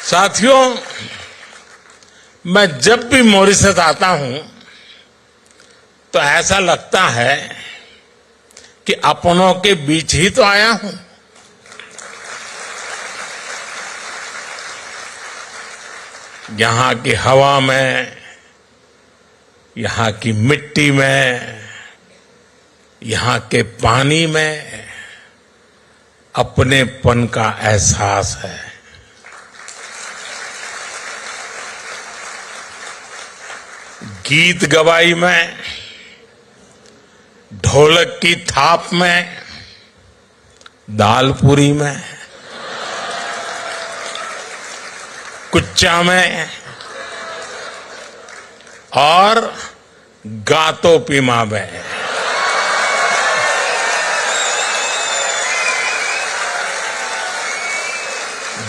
साथियों, मैं जब भी मॉरिशस आता हूं तो ऐसा लगता है कि अपनों के बीच ही तो आया हूं। यहां की हवा में, यहां की मिट्टी में, यहां के पानी में अपनेपन का एहसास है। गीत गवाई में, ढोलक की थाप में, दालपूरी में, कुच्चा में और गातो पीमा में।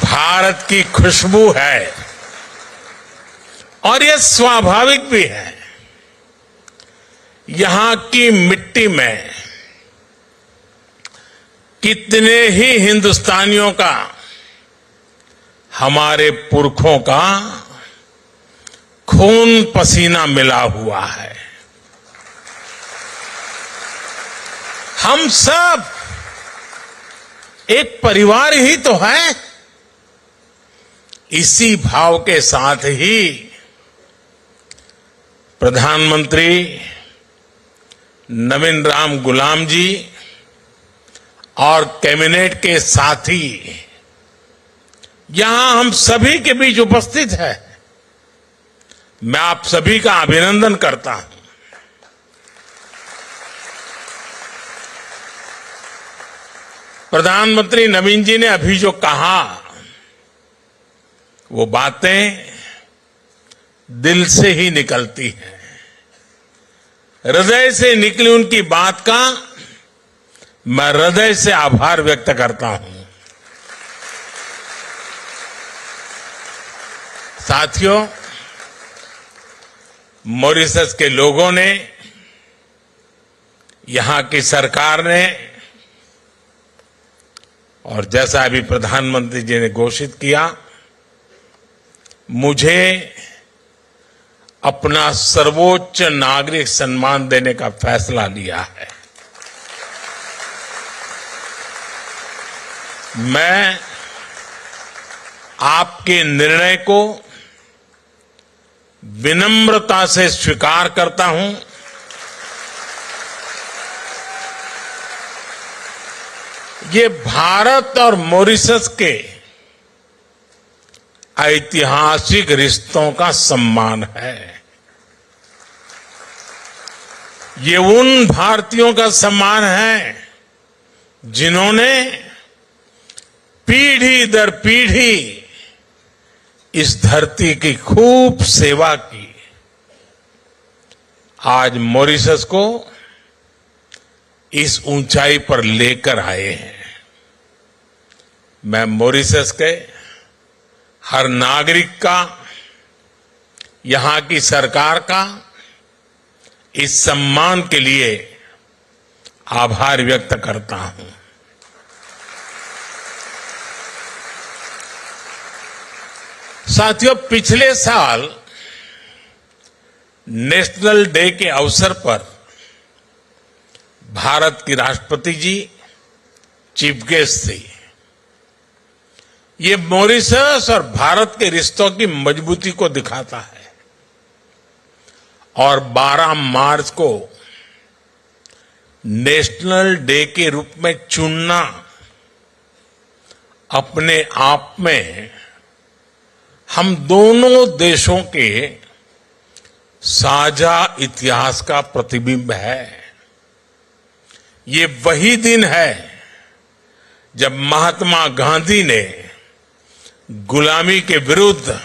भारत की खुशबू है और यह स्वाभाविक भी है। यहां की मिट्टी में कितने ही हिंदुस्तानियों का, हमारे पुरखों का खून पसीना मिला हुआ है। हम सब एक परिवार ही तो है। इसी भाव के साथ ही प्रधानमंत्री नवीन राम गुलाम जी और कैबिनेट के साथी यहां हम सभी के बीच उपस्थित है। मैं आप सभी का अभिनंदन करता हूं। प्रधानमंत्री नवीन जी ने अभी जो कहा, वो बातें दिल से ही निकलती हैं। हृदय से निकली उनकी बात का मैं हृदय से आभार व्यक्त करता हूं। साथियों, मॉरिशस के लोगों ने, यहां की सरकार ने और जैसा अभी प्रधानमंत्री जी ने घोषित किया, मुझे अपना सर्वोच्च नागरिक सम्मान देने का फैसला लिया है। मैं आपके निर्णय को विनम्रता से स्वीकार करता हूं। ये भारत और मॉरिशस के ऐतिहासिक रिश्तों का सम्मान है। ये उन भारतीयों का सम्मान है जिन्होंने पीढ़ी दर पीढ़ी इस धरती की खूब सेवा की। आज मॉरिशस को इस ऊंचाई पर लेकर आए हैं। मैं मॉरिशस के हर नागरिक का, यहां की सरकार का इस सम्मान के लिए आभार व्यक्त करता हूं। साथियों, पिछले साल नेशनल डे के अवसर पर भारत की राष्ट्रपति जी चीफ गेस्ट थी। ये मॉरिशस और भारत के रिश्तों की मजबूती को दिखाता है। और 12 मार्च को नेशनल डे के रूप में चुनना अपने आप में हम दोनों देशों के साझा इतिहास का प्रतिबिंब है। ये वही दिन है जब महात्मा गांधी ने गुलामी के विरुद्ध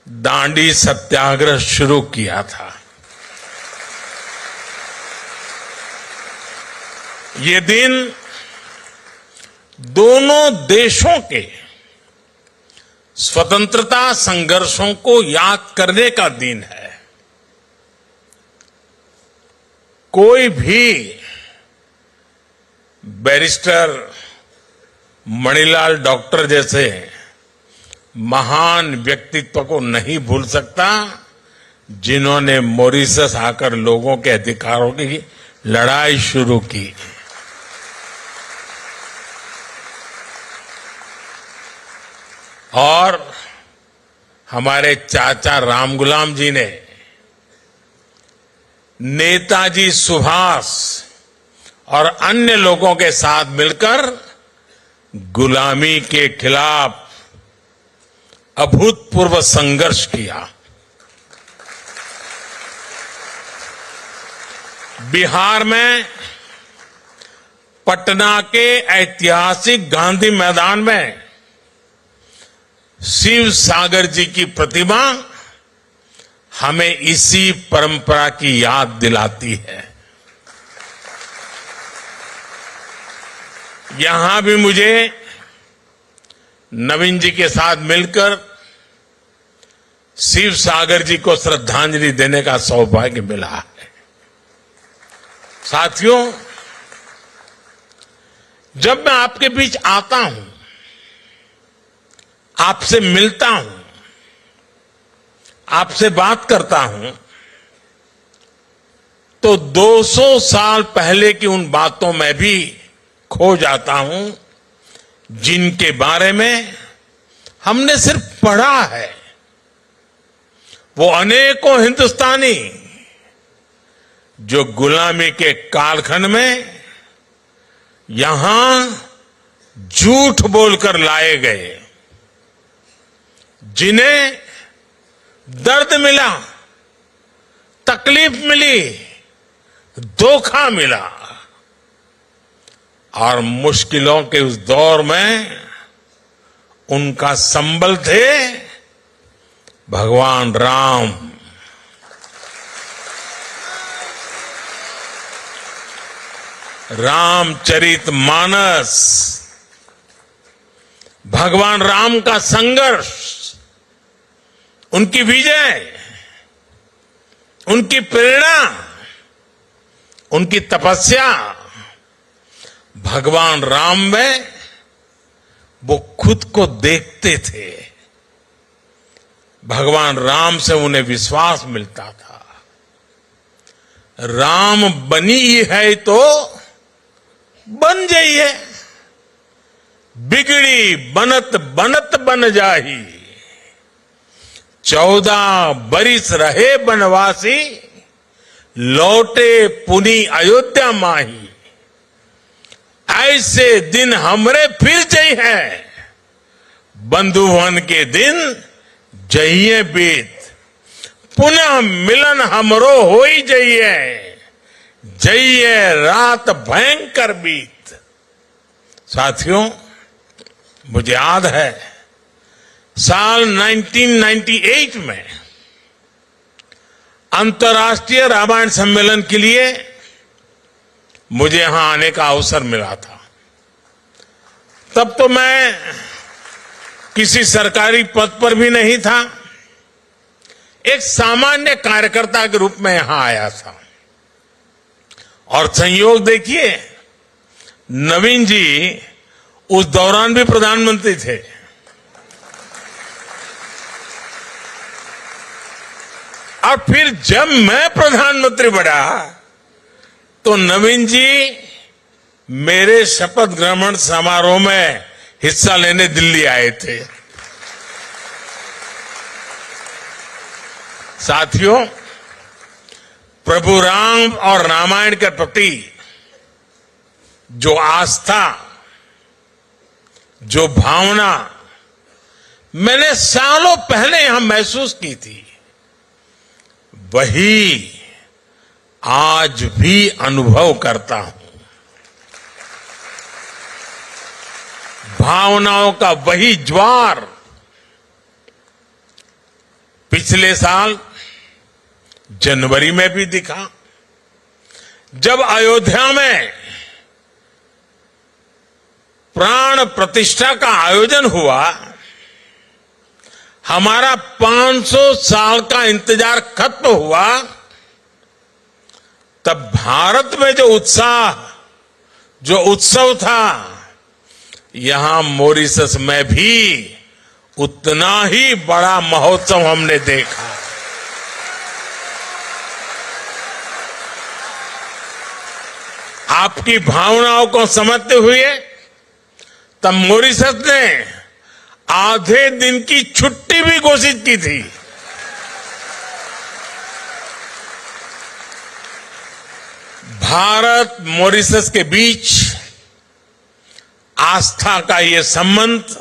दांडी सत्याग्रह शुरू किया था। ये दिन दोनों देशों के स्वतंत्रता संघर्षों को याद करने का दिन है। कोई भी बैरिस्टर मणिलाल डॉक्टर जैसे महान व्यक्तित्व को नहीं भूल सकता, जिन्होंने मॉरिशस आकर लोगों के अधिकारों की लड़ाई शुरू की। और हमारे चाचा रामगुलाम जी ने नेताजी सुभाष और अन्य लोगों के साथ मिलकर गुलामी के खिलाफ अभूतपूर्व संघर्ष किया। बिहार में पटना के ऐतिहासिक गांधी मैदान में शिव सागर जी की प्रतिमा हमें इसी परंपरा की याद दिलाती है। यहां भी मुझे नवीन जी के साथ मिलकर शिव सागर जी को श्रद्धांजलि देने का सौभाग्य मिला है। साथियों, जब मैं आपके बीच आता हूं, आपसे मिलता हूं, आपसे बात करता हूं, तो 200 साल पहले की उन बातों में भी खो जाता हूं जिनके बारे में हमने सिर्फ पढ़ा है। वो अनेकों हिंदुस्तानी जो गुलामी के कालखंड में यहां झूठ बोलकर लाए गए, जिन्हें दर्द मिला, तकलीफ मिली, धोखा मिला, और मुश्किलों के उस दौर में उनका संबल थे भगवान राम। रामचरितमानस, भगवान राम का संघर्ष, उनकी विजय, उनकी प्रेरणा, उनकी तपस्या, भगवान राम में वो खुद को देखते थे। भगवान राम से उन्हें विश्वास मिलता था। राम बनी है तो बन जाइए, बिगड़ी बनत बनत बन जाही। 14 बरिस रहे बनवासी, लौटे पुनी अयोध्या माही। ऐसे दिन हमरे फिर चाहिए, बंधुवन के दिन जइए बीत। पुनः मिलन हमरो हो ही जाइए, जइए रात भयंकर बीत। साथियों, मुझे याद है साल 1998 में अंतर्राष्ट्रीय रामायण सम्मेलन के लिए मुझे यहां आने का अवसर मिला था। तब तो मैं किसी सरकारी पद पर भी नहीं था, एक सामान्य कार्यकर्ता के रूप में यहां आया था। और संयोग देखिए, नवीन जी उस दौरान भी प्रधानमंत्री थे। और फिर जब मैं प्रधानमंत्री बना तो नवीन जी मेरे शपथ ग्रहण समारोह में हिस्सा लेने दिल्ली आए थे। साथियों, प्रभु राम और रामायण के प्रति जो आस्था, जो भावना मैंने सालों पहले यहां महसूस की थी, वही आज भी अनुभव करता हूं। भावनाओं का वही ज्वार पिछले साल जनवरी में भी दिखा, जब अयोध्या में प्राण प्रतिष्ठा का आयोजन हुआ। हमारा 500 साल का इंतजार खत्म हुआ, तब भारत में जो उत्साह, जो उत्सव था, यहां मॉरिशस में भी उतना ही बड़ा महोत्सव हमने देखा। आपकी भावनाओं को समझते हुए तब मॉरिशस ने आधे दिन की छुट्टी भी घोषित की थी। भारत मॉरिशस के बीच आस्था का ये संबंध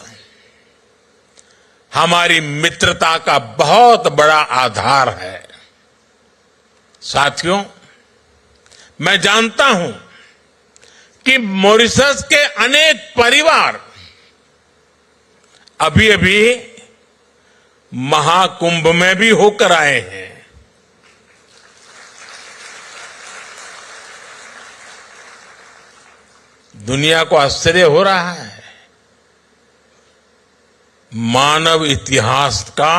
हमारी मित्रता का बहुत बड़ा आधार है। साथियों, मैं जानता हूं कि मॉरिशस के अनेक परिवार अभी अभी महाकुंभ में भी होकर आए हैं। दुनिया को आश्चर्य हो रहा है। मानव इतिहास का,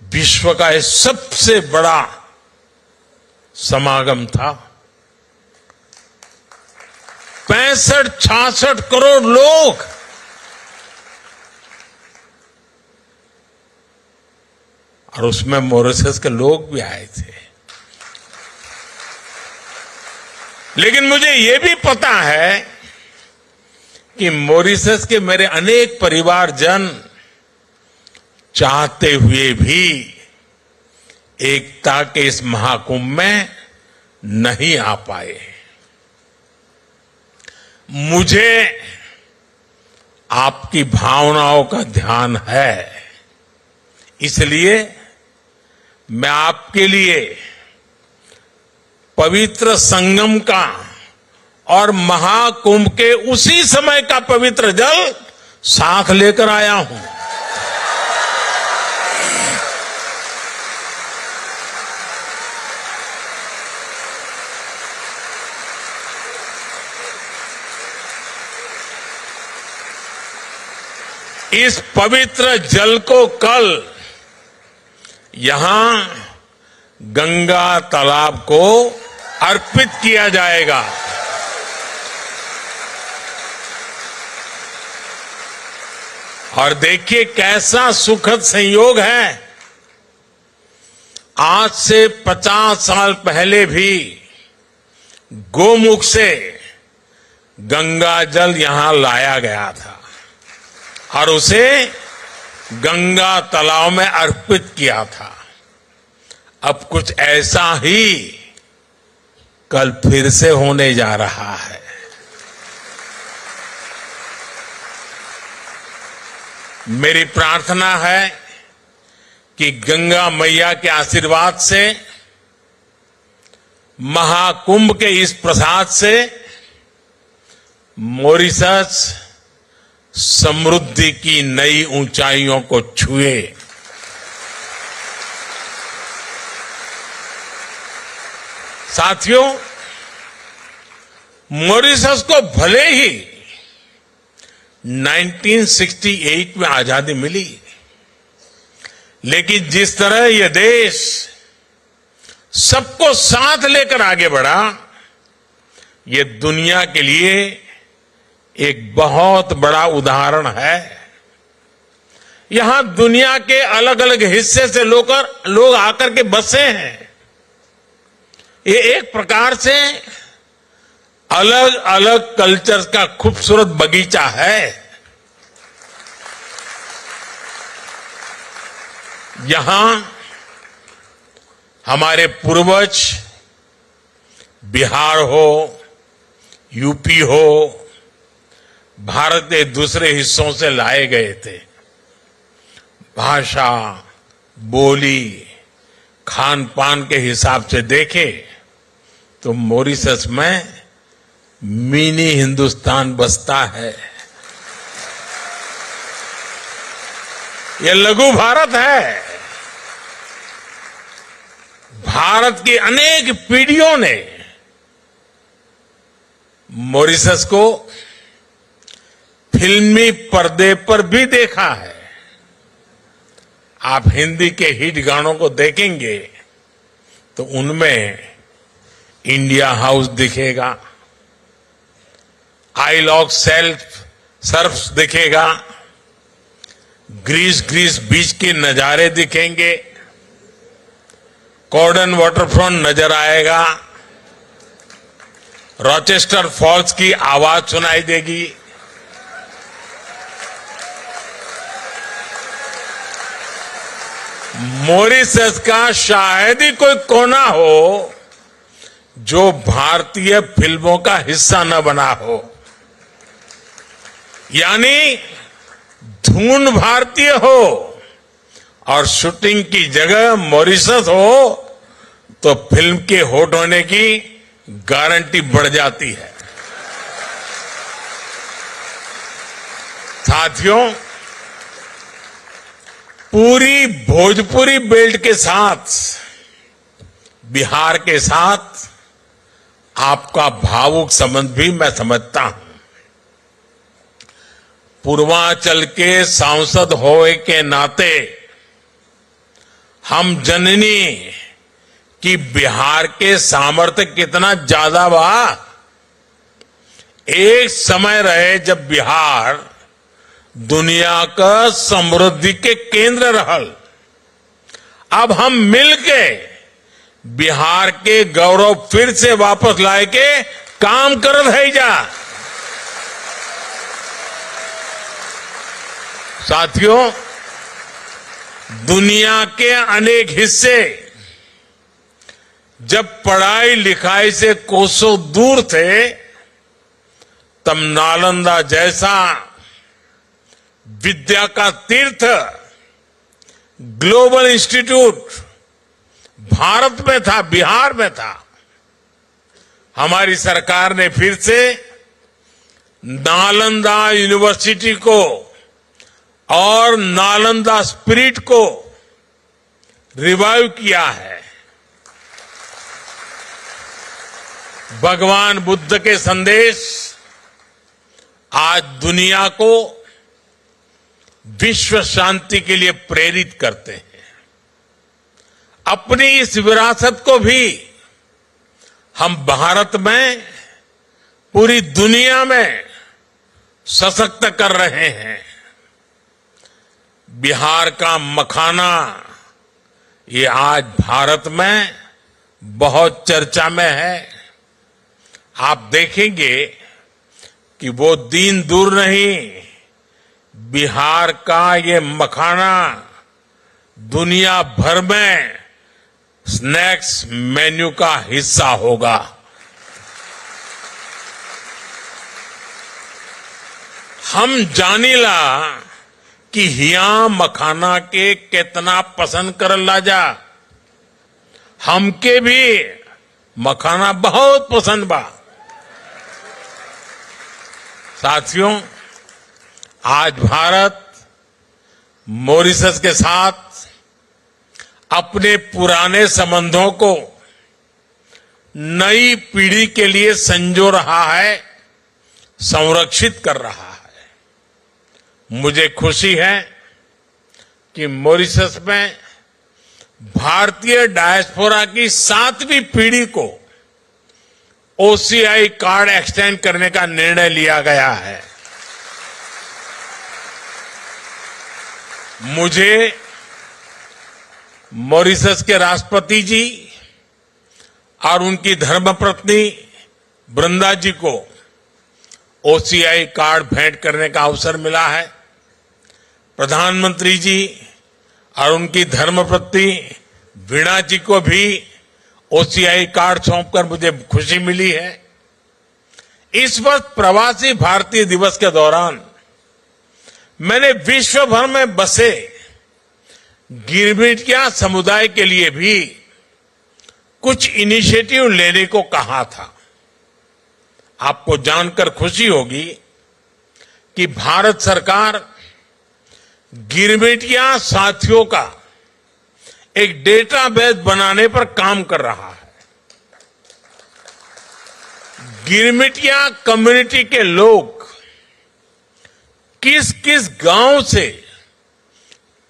विश्व का यह सबसे बड़ा समागम था। 65-66 करोड़ लोग और उसमें मॉरिशस के लोग भी आए थे। लेकिन मुझे यह भी पता है कि मॉरिशस के मेरे अनेक परिवारजन चाहते हुए भी एकता के इस महाकुंभ में नहीं आ पाए। मुझे आपकी भावनाओं का ध्यान है, इसलिए मैं आपके लिए पवित्र संगम का और महाकुंभ के उसी समय का पवित्र जल साथ लेकर आया हूं। इस पवित्र जल को कल यहां गंगा तालाब को अर्पित किया जाएगा। और देखिए कैसा सुखद संयोग है। आज से 50 साल पहले भी गोमुख से गंगा जल यहां लाया गया था और उसे गंगा तालाब में अर्पित किया था। अब कुछ ऐसा ही कल फिर से होने जा रहा है। मेरी प्रार्थना है कि गंगा मैया के आशीर्वाद से, महाकुंभ के इस प्रसाद से मॉरिशस समृद्धि की नई ऊंचाइयों को छुए। साथियों, मॉरिशस को भले ही 1968 में आजादी मिली, लेकिन जिस तरह यह देश सबको साथ लेकर आगे बढ़ा, यह दुनिया के लिए एक बहुत बड़ा उदाहरण है। यहां दुनिया के अलग अलग हिस्से से लोग आकर के बसे हैं। ये एक प्रकार से अलग अलग कल्चर का खूबसूरत बगीचा है। यहां हमारे पूर्वज बिहार हो, यूपी हो, भारत के दूसरे हिस्सों से लाए गए थे। भाषा, बोली, खान पान के हिसाब से देखें तो मॉरिशस में मिनी हिंदुस्तान बसता है। यह लघु भारत है। भारत की अनेक पीढ़ियों ने मॉरिशस को फिल्मी पर्दे पर भी देखा है। आप हिंदी के हिट गानों को देखेंगे तो उनमें इंडिया हाउस दिखेगा, आइल ऑफ सर्फ दिखेगा, ग्रीस बीच के नजारे दिखेंगे, कॉर्डन वाटरफ्रंट नजर आएगा, रॉचेस्टर फॉल्स की आवाज सुनाई देगी। मॉरिशस का शायद ही कोई कोना हो जो भारतीय फिल्मों का हिस्सा न बना हो। यानी धुन भारतीय हो और शूटिंग की जगह मॉरिशस हो तो फिल्म के हिट होने की गारंटी बढ़ जाती है। साथियों, पूरी भोजपुरी बेल्ट के साथ बिहार के साथ आपका भावुक संबंध भी मैं समझता हूं। पूर्वांचल के सांसद होए के नाते हम जननी कि बिहार के सामर्थ्य कितना ज्यादा बा। एक समय रहे जब बिहार दुनिया का समृद्धि के केंद्र रहल। अब हम मिलके बिहार के गौरव फिर से वापस लाए के काम करत है जा। साथियों, दुनिया के अनेक हिस्से जब पढ़ाई लिखाई से कोसों दूर थे, तब नालंदा जैसा विद्या का तीर्थ ग्लोबल इंस्टीट्यूट भारत में था, बिहार में था। हमारी सरकार ने फिर से नालंदा यूनिवर्सिटी को और नालंदा स्पिरिट को रिवाइव किया है। भगवान बुद्ध के संदेश आज दुनिया को विश्व शांति के लिए प्रेरित करते हैं। अपनी इस विरासत को भी हम भारत में, पूरी दुनिया में सशक्त कर रहे हैं। बिहार का मखाना ये आज भारत में बहुत चर्चा में है। आप देखेंगे कि वो दिन दूर नहीं, बिहार का ये मखाना दुनिया भर में स्नैक्स मेन्यू का हिस्सा होगा। हम जानीला कि हिया मखाना के कितना पसंद करल लाजा। हमके भी मखाना बहुत पसंद बा। साथियों, आज भारत मॉरिशस के साथ अपने पुराने संबंधों को नई पीढ़ी के लिए संजो रहा है, संरक्षित कर रहा है। मुझे खुशी है कि मॉरिशस में भारतीय डायस्पोरा की 7वीं पीढ़ी को ओसीआई कार्ड एक्सटेंड करने का निर्णय लिया गया है। मुझे मॉरिशस के राष्ट्रपति जी और उनकी धर्मपत्नी वृंदा जी को ओसीआई कार्ड भेंट करने का अवसर मिला है। प्रधानमंत्री जी और उनकी धर्मपत्नी वीणा जी को भी ओसीआई कार्ड सौंपकर मुझे खुशी मिली है। इस वर्ष प्रवासी भारतीय दिवस के दौरान मैंने विश्व भर में बसे गिरमिटिया समुदाय के लिए भी कुछ इनिशिएटिव लेने को कहा था। आपको जानकर खुशी होगी कि भारत सरकार गिरमिटिया साथियों का एक डेटाबेस बनाने पर काम कर रहा है। गिरमिटिया कम्युनिटी के लोग किस किस गांव से,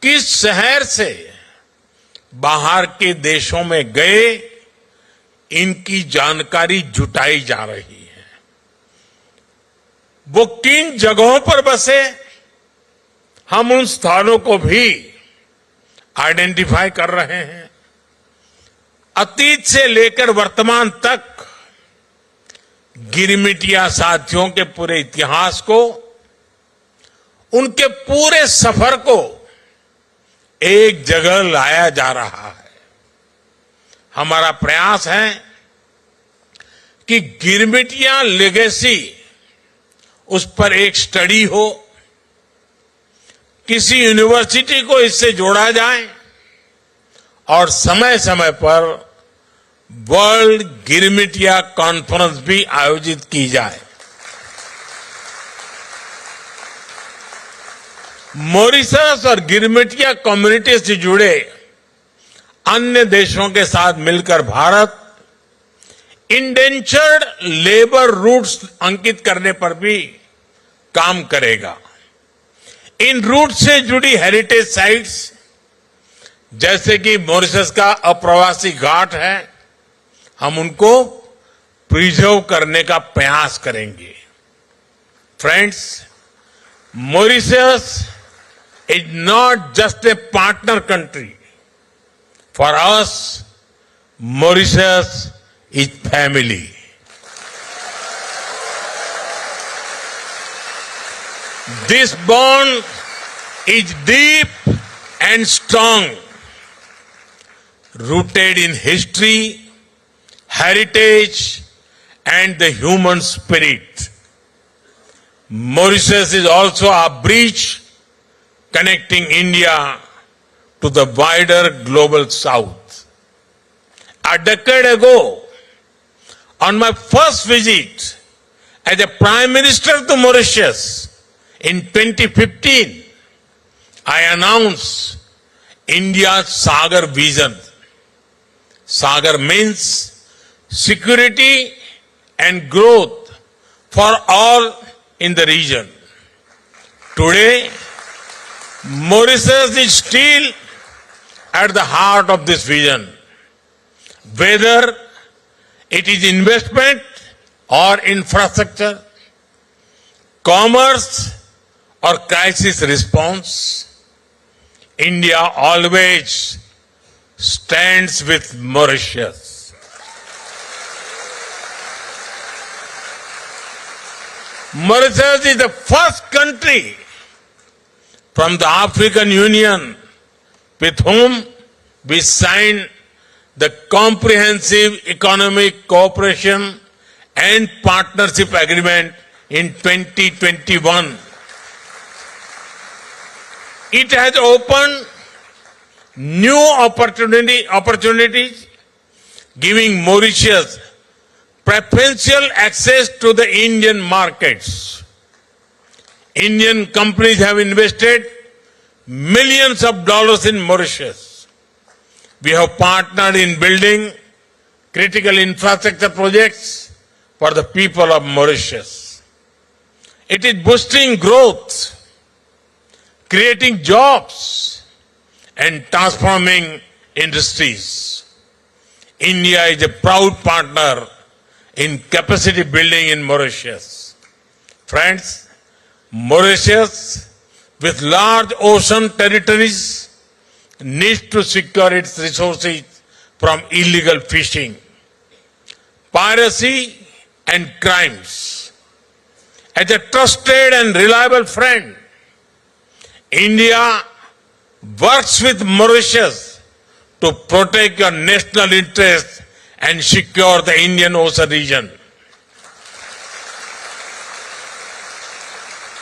किस शहर से बाहर के देशों में गए, इनकी जानकारी जुटाई जा रही है। वो किन जगहों पर बसे, हम उन स्थानों को भी आइडेंटिफाई कर रहे हैं। अतीत से लेकर वर्तमान तक गिरमिटिया साथियों के पूरे इतिहास को, उनके पूरे सफर को एक जगह लाया जा रहा है। हमारा प्रयास है कि गिरमिटिया लेगेसी, उस पर एक स्टडी हो, किसी यूनिवर्सिटी को इससे जोड़ा जाए और समय समय पर वर्ल्ड गिरमिटिया कॉन्फ्रेंस भी आयोजित की जाए। मॉरिशस और गिरमिटिया कम्युनिटी से जुड़े अन्य देशों के साथ मिलकर भारत इंडेंचर्ड लेबर रूट्स अंकित करने पर भी काम करेगा। इन रूट से जुड़ी हेरिटेज साइट्स, जैसे कि मॉरिशस का अप्रवासी घाट है, हम उनको प्रिजर्व करने का प्रयास करेंगे। Friends, Mauritius is not just a partner country. For us, Mauritius is family. This bond is deep and strong, rooted in history, heritage, and the human spirit. Mauritius is also a bridge connecting India to the wider global south. A decade ago, on my first visit as a Prime Minister to Mauritius in 2015, I announced India's Sagar vision. Sagar means security and growth for all in the region. Today, Mauritius is still at the heart of this vision. Whether it is investment or infrastructure, commerce or crisis response, India always stands with Mauritius. Mauritius is the first country from the African Union with whom we signed the Comprehensive Economic Cooperation and Partnership Agreement in 2021. It has opened new opportunities, giving Mauritius preferential access to the Indian markets. Indian companies have invested millions of dollars in Mauritius. We have partnered in building critical infrastructure projects for the people of Mauritius. It is boosting growth, creating jobs, and transforming industries. India is a proud partner in capacity building in Mauritius. Friends, Mauritius, with large ocean territories, needs to secure its resources from illegal fishing. Piracy and crimes. As a trusted and reliable friend, India works with Mauritius to protect your national interests and secure the Indian Ocean region.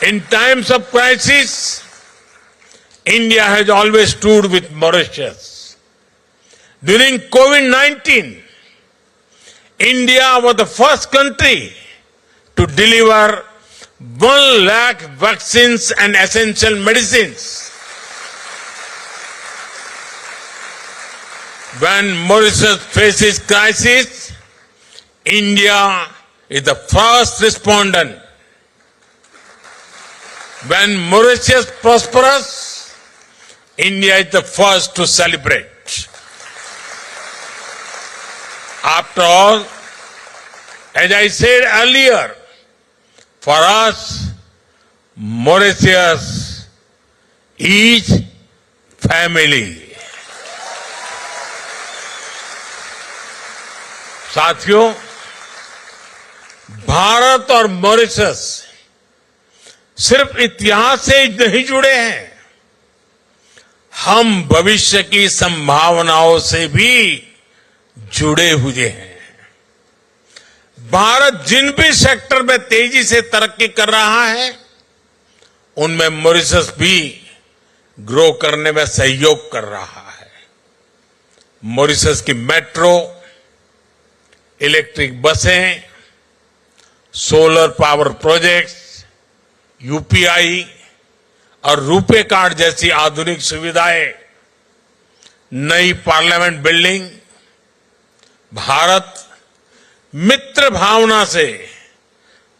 In times of crisis, India has always stood with Mauritius. During COVID-19, India was the first country to deliver 1 lakh vaccines and essential medicines. When Mauritius faces crisis, India is the first respondent. When Mauritius prospers, India is the first to celebrate. After all, as I said earlier, for us, Mauritius is family. साथियों, भारत और Mauritius सिर्फ इतिहास से नहीं जुड़े हैं, हम भविष्य की संभावनाओं से भी जुड़े हुए हैं। भारत जिन भी सेक्टर में तेजी से तरक्की कर रहा है, उनमें मॉरिशस भी ग्रो करने में सहयोग कर रहा है। मॉरिशस की मेट्रो, इलेक्ट्रिक बसें, सोलर पावर प्रोजेक्ट्स, यूपीआई और रुपे कार्ड जैसी आधुनिक सुविधाएं, नई पार्लियामेंट बिल्डिंग, भारत मित्र भावना से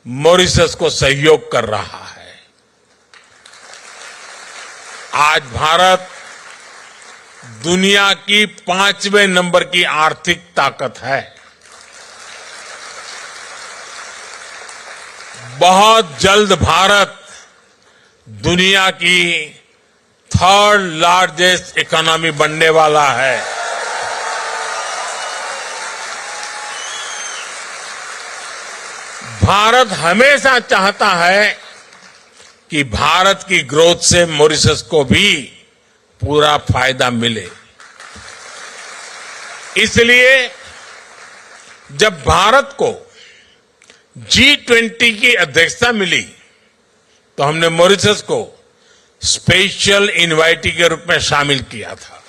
मॉरिशस को सहयोग कर रहा है। आज भारत दुनिया की 5वें नंबर की आर्थिक ताकत है। बहुत जल्द भारत दुनिया की 3rd लार्जेस्ट इकोनॉमी बनने वाला है। भारत हमेशा चाहता है कि भारत की ग्रोथ से मॉरिशस को भी पूरा फायदा मिले। इसलिए जब भारत को G20 की अध्यक्षता मिली, तो हमने मॉरिशस को स्पेशल इनवाइटी के रूप में शामिल किया था।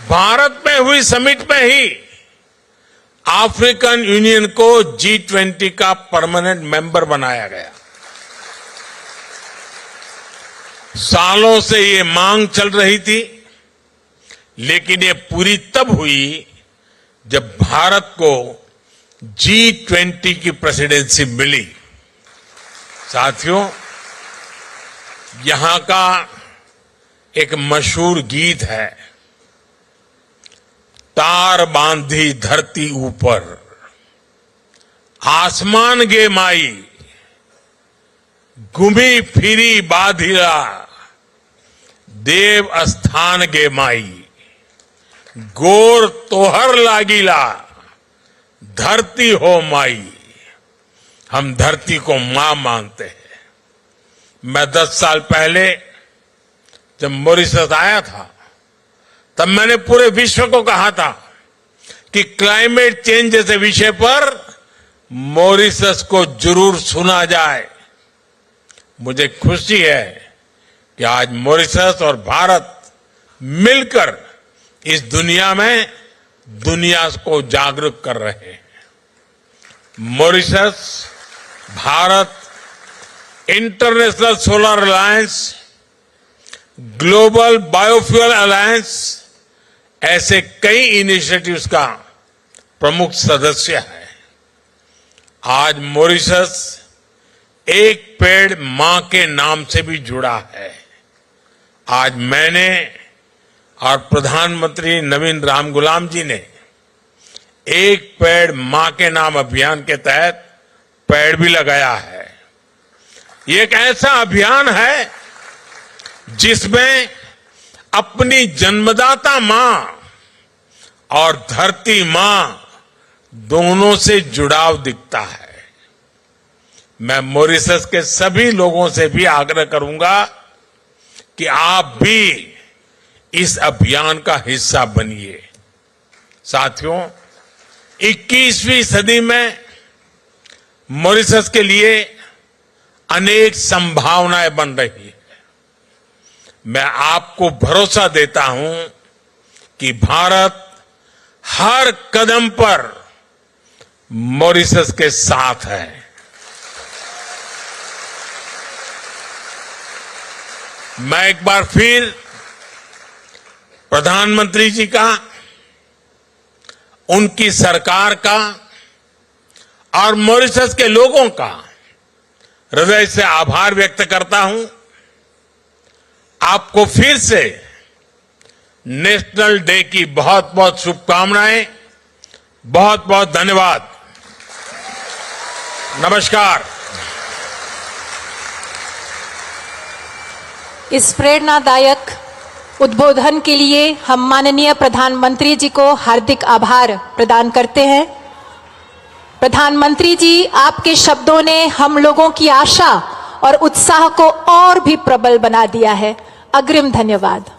भारत में हुई समिट में ही अफ्रीकन यूनियन को G20 का परमानेंट मेंबर बनाया गया। सालों से ये मांग चल रही थी, लेकिन ये पूरी तब हुई जब भारत को G20 की प्रेसिडेंसी मिली। साथियों, यहां का एक मशहूर गीत है, तार बांधी धरती ऊपर, आसमान गे माई, घूमी फिरी बाधिला, देव स्थान गे माई, गोर तोहर लागिला, धरती हो माई। हम धरती को मां मानते हैं। मैं 10 साल पहले जब मॉरिशस आया था, तब मैंने पूरे विश्व को कहा था कि क्लाइमेट चेंज जैसे विषय पर मॉरिशस को जरूर सुना जाए। मुझे खुशी है कि आज मॉरिशस और भारत मिलकर इस दुनिया में दुनिया को जागरूक कर रहे हैं। Mauritius, Bharat, international solar alliance, global biofuel alliance ऐसे कई इनिशिएटिव्स का प्रमुख सदस्य है। आज मॉरिशस एक पेड़ मां के नाम से भी जुड़ा है। आज मैंने और प्रधानमंत्री नवीन रामगुलाम जी ने एक पेड़ मां के नाम अभियान के तहत पेड़ भी लगाया है। ये एक ऐसा अभियान है जिसमें अपनी जन्मदाता मां और धरती मां दोनों से जुड़ाव दिखता है। मैं मॉरिशस के सभी लोगों से भी आग्रह करूंगा कि आप भी इस अभियान का हिस्सा बनिए। साथियों, 21वीं सदी में मॉरिशस के लिए अनेक संभावनाएं बन रही है। मैं आपको भरोसा देता हूं कि भारत हर कदम पर मॉरिशस के साथ है। मैं एक बार फिर प्रधानमंत्री जी का, उनकी सरकार का और मॉरिशस के लोगों का हृदय से आभार व्यक्त करता हूं। आपको फिर से नेशनल डे की बहुत बहुत शुभकामनाएं, बहुत बहुत धन्यवाद। नमस्कार। इस प्रेरणादायक उद्बोधन के लिए हम माननीय प्रधानमंत्री जी को हार्दिक आभार प्रदान करते हैं। प्रधानमंत्री जी, आपके शब्दों ने हम लोगों की आशा और उत्साह को और भी प्रबल बना दिया है। अग्रिम धन्यवाद।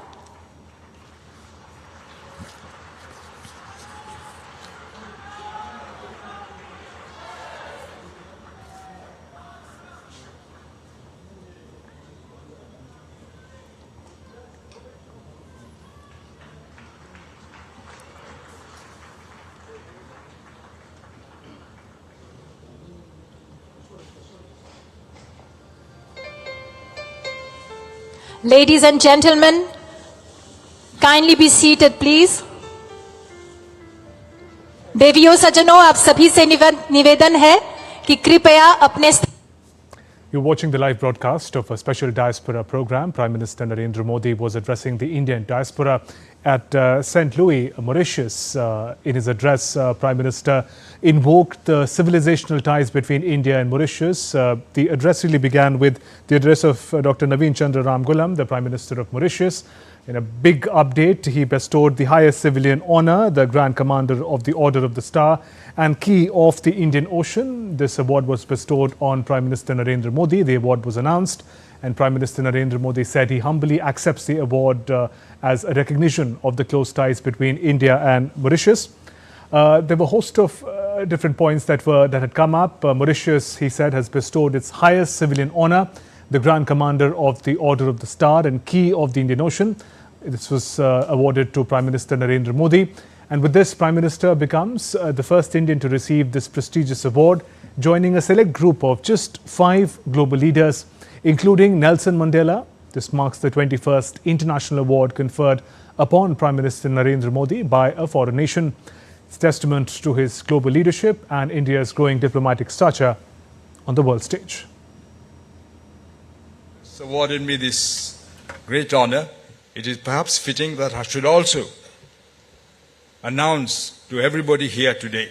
Ladies and gentlemen, kindly be seated, please. देवियों सज्जनों, आप सभी से निवेदन है कि कृपया अपने You're watching the live broadcast of a special diaspora program. Prime Minister Narendra Modi was addressing the Indian diaspora at St. Louis, Mauritius. In his address, Prime Minister invoked the civilizational ties between India and Mauritius. The address really began with the address of Dr. Naveen Chandra Ramgoolam, the Prime Minister of Mauritius. In a big update, he bestowed the highest civilian honor, the Grand Commander of the Order of the Star and Key of the Indian Ocean. This award was bestowed on Prime Minister Narendra Modi. The award was announced and Prime Minister Narendra Modi said he humbly accepts the award as a recognition of the close ties between India and Mauritius. There were a host of different points that had come up. Mauritius, he said, has bestowed its highest civilian honor, the Grand Commander of the Order of the Star and Key of the Indian Ocean. This was awarded to Prime Minister Narendra Modi. And with this, Prime Minister becomes the first Indian to receive this prestigious award, joining a select group of just 5 global leaders, including Nelson Mandela. This marks the 21st international award conferred upon Prime Minister Narendra Modi by a foreign nation. It's testament to his global leadership and India's growing diplomatic stature on the world stage. It's awarded me this great honor. It is perhaps fitting that I should also announce to everybody here today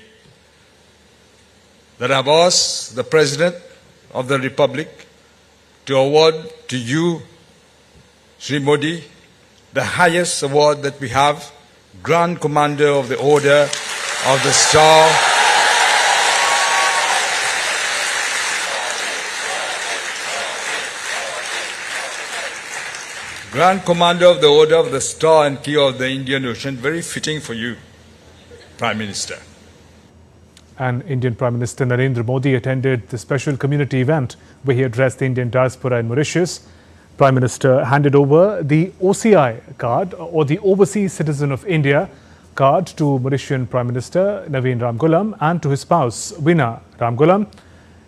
that I've asked the President of the Republic to award to you, Sri Modi, the highest award that we have, Grand Commander of the Order of the Star. Grand Commander of the Order of the Star and Key of the Indian Ocean, very fitting for you, Prime Minister. And Indian Prime Minister Narendra Modi attended the special community event where he addressed the Indian diaspora in Mauritius. Prime Minister handed over the OCI card, or the Overseas Citizen of India card, to Mauritian Prime Minister Naveen Ramgoolam and to his spouse Veena Ramgoolam,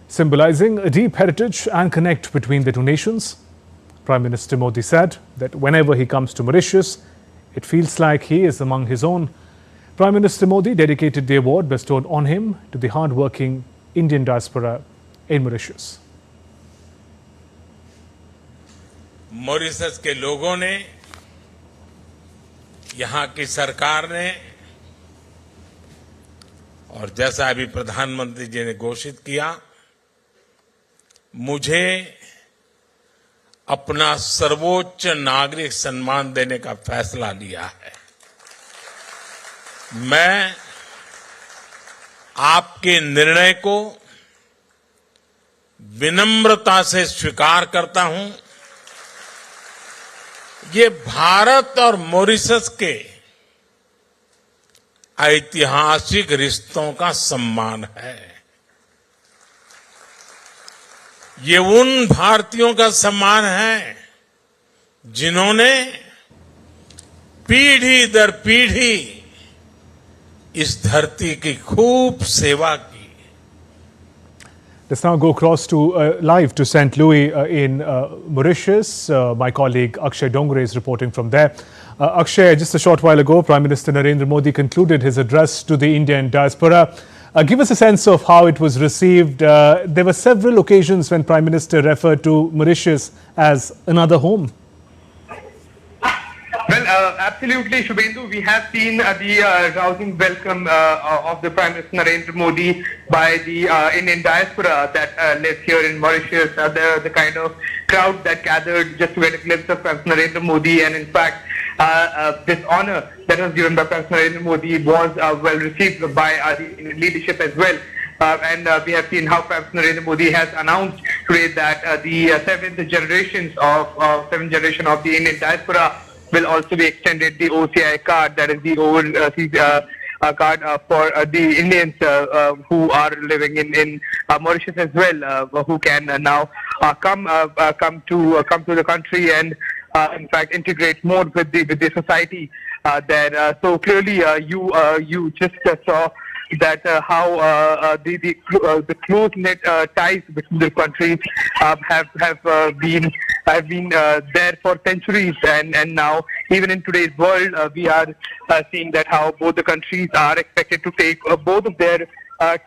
symbolizing a deep heritage and connect between the two nations. Prime Minister Modi said that whenever he comes to Mauritius, it feels like he is among his own. Prime Minister Modi dedicated the award bestowed on him to the hard-working Indian diaspora in Mauritius. Mauritius के लोगों ने, यहां की सरकार ने और जैसा अभी प्रधानमंत्री जी ने घोषित किया, मुझे अपना सर्वोच्च नागरिक सम्मान देने का फैसला लिया है। मैं आपके निर्णय को विनम्रता से स्वीकार करता हूं। ये भारत और मॉरिशस के ऐतिहासिक रिश्तों का सम्मान है। ये उन भारतीयों का सम्मान है जिन्होंने पीढ़ी दर पीढ़ी इस धरती की खूब सेवा की। Let's now go across to live to St. Louis in Mauritius. My colleague Akshay Dongre is reporting from there. Akshay, just a short while ago, Prime Minister Narendra Modi concluded his address to the Indian diaspora. Give us a sense of how it was received. There were several occasions when Prime Minister referred to Mauritius as another home. Well, absolutely, Shubhendu. We have seen the rousing welcome of the Prime Minister Narendra Modi by the Indian diaspora that lives here in Mauritius. The kind of crowd that gathered just to get a glimpse of Prime Minister Narendra Modi, and in fact, this honor that was given by Prime Minister Narendra Modi was well received by the Indian leadership as well. And we have seen how Prime Minister Narendra Modi has announced today that the seventh generation of the Indian diaspora will also be extended the OCI card, that is the overseas card for the Indians who are living in Mauritius as well, who can now come to the country and in fact integrate more with the society there. So clearly, you just saw that how the close knit ties between the countries have been there for centuries, and now even in today's world we are seeing that how both the countries are expected to take both of their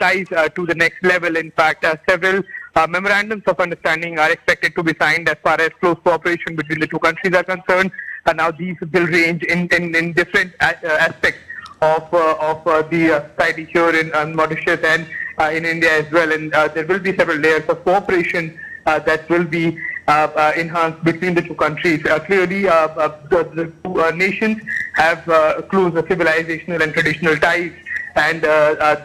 ties to the next level. In fact, several memorandums of understanding are expected to be signed as far as close cooperation between the two countries are concerned, and now these will range in different aspects of the society here in Mauritius and in India as well, and there will be several layers of cooperation that will be enhanced between the two countries. Clearly, the two nations have close civilizational and traditional ties, and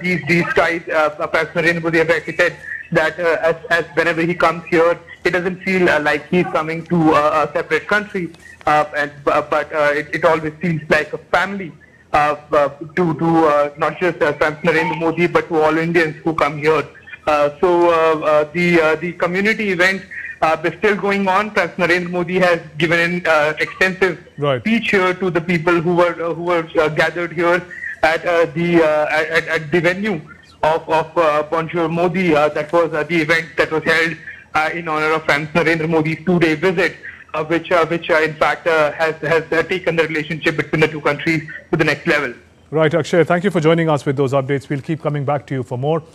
these ties, Prime Minister Narendra Modi has actually said that as whenever he comes here, it doesn't feel like he's coming to a separate country, but it always feels like a family. To not just Prime Minister Narendra Modi, but to all Indians who come here. So the community event is still going on. Prime Minister Narendra Modi has given an extensive speech here to the people who were gathered here at the venue of Bonjour Modi. That was the event that was held in honor of Prime Minister Narendra Modi's 2-day visit. Which in fact has taken the relationship between the two countries to the next level. Right, Akshay, thank you for joining us with those updates. We'll keep coming back to you for more.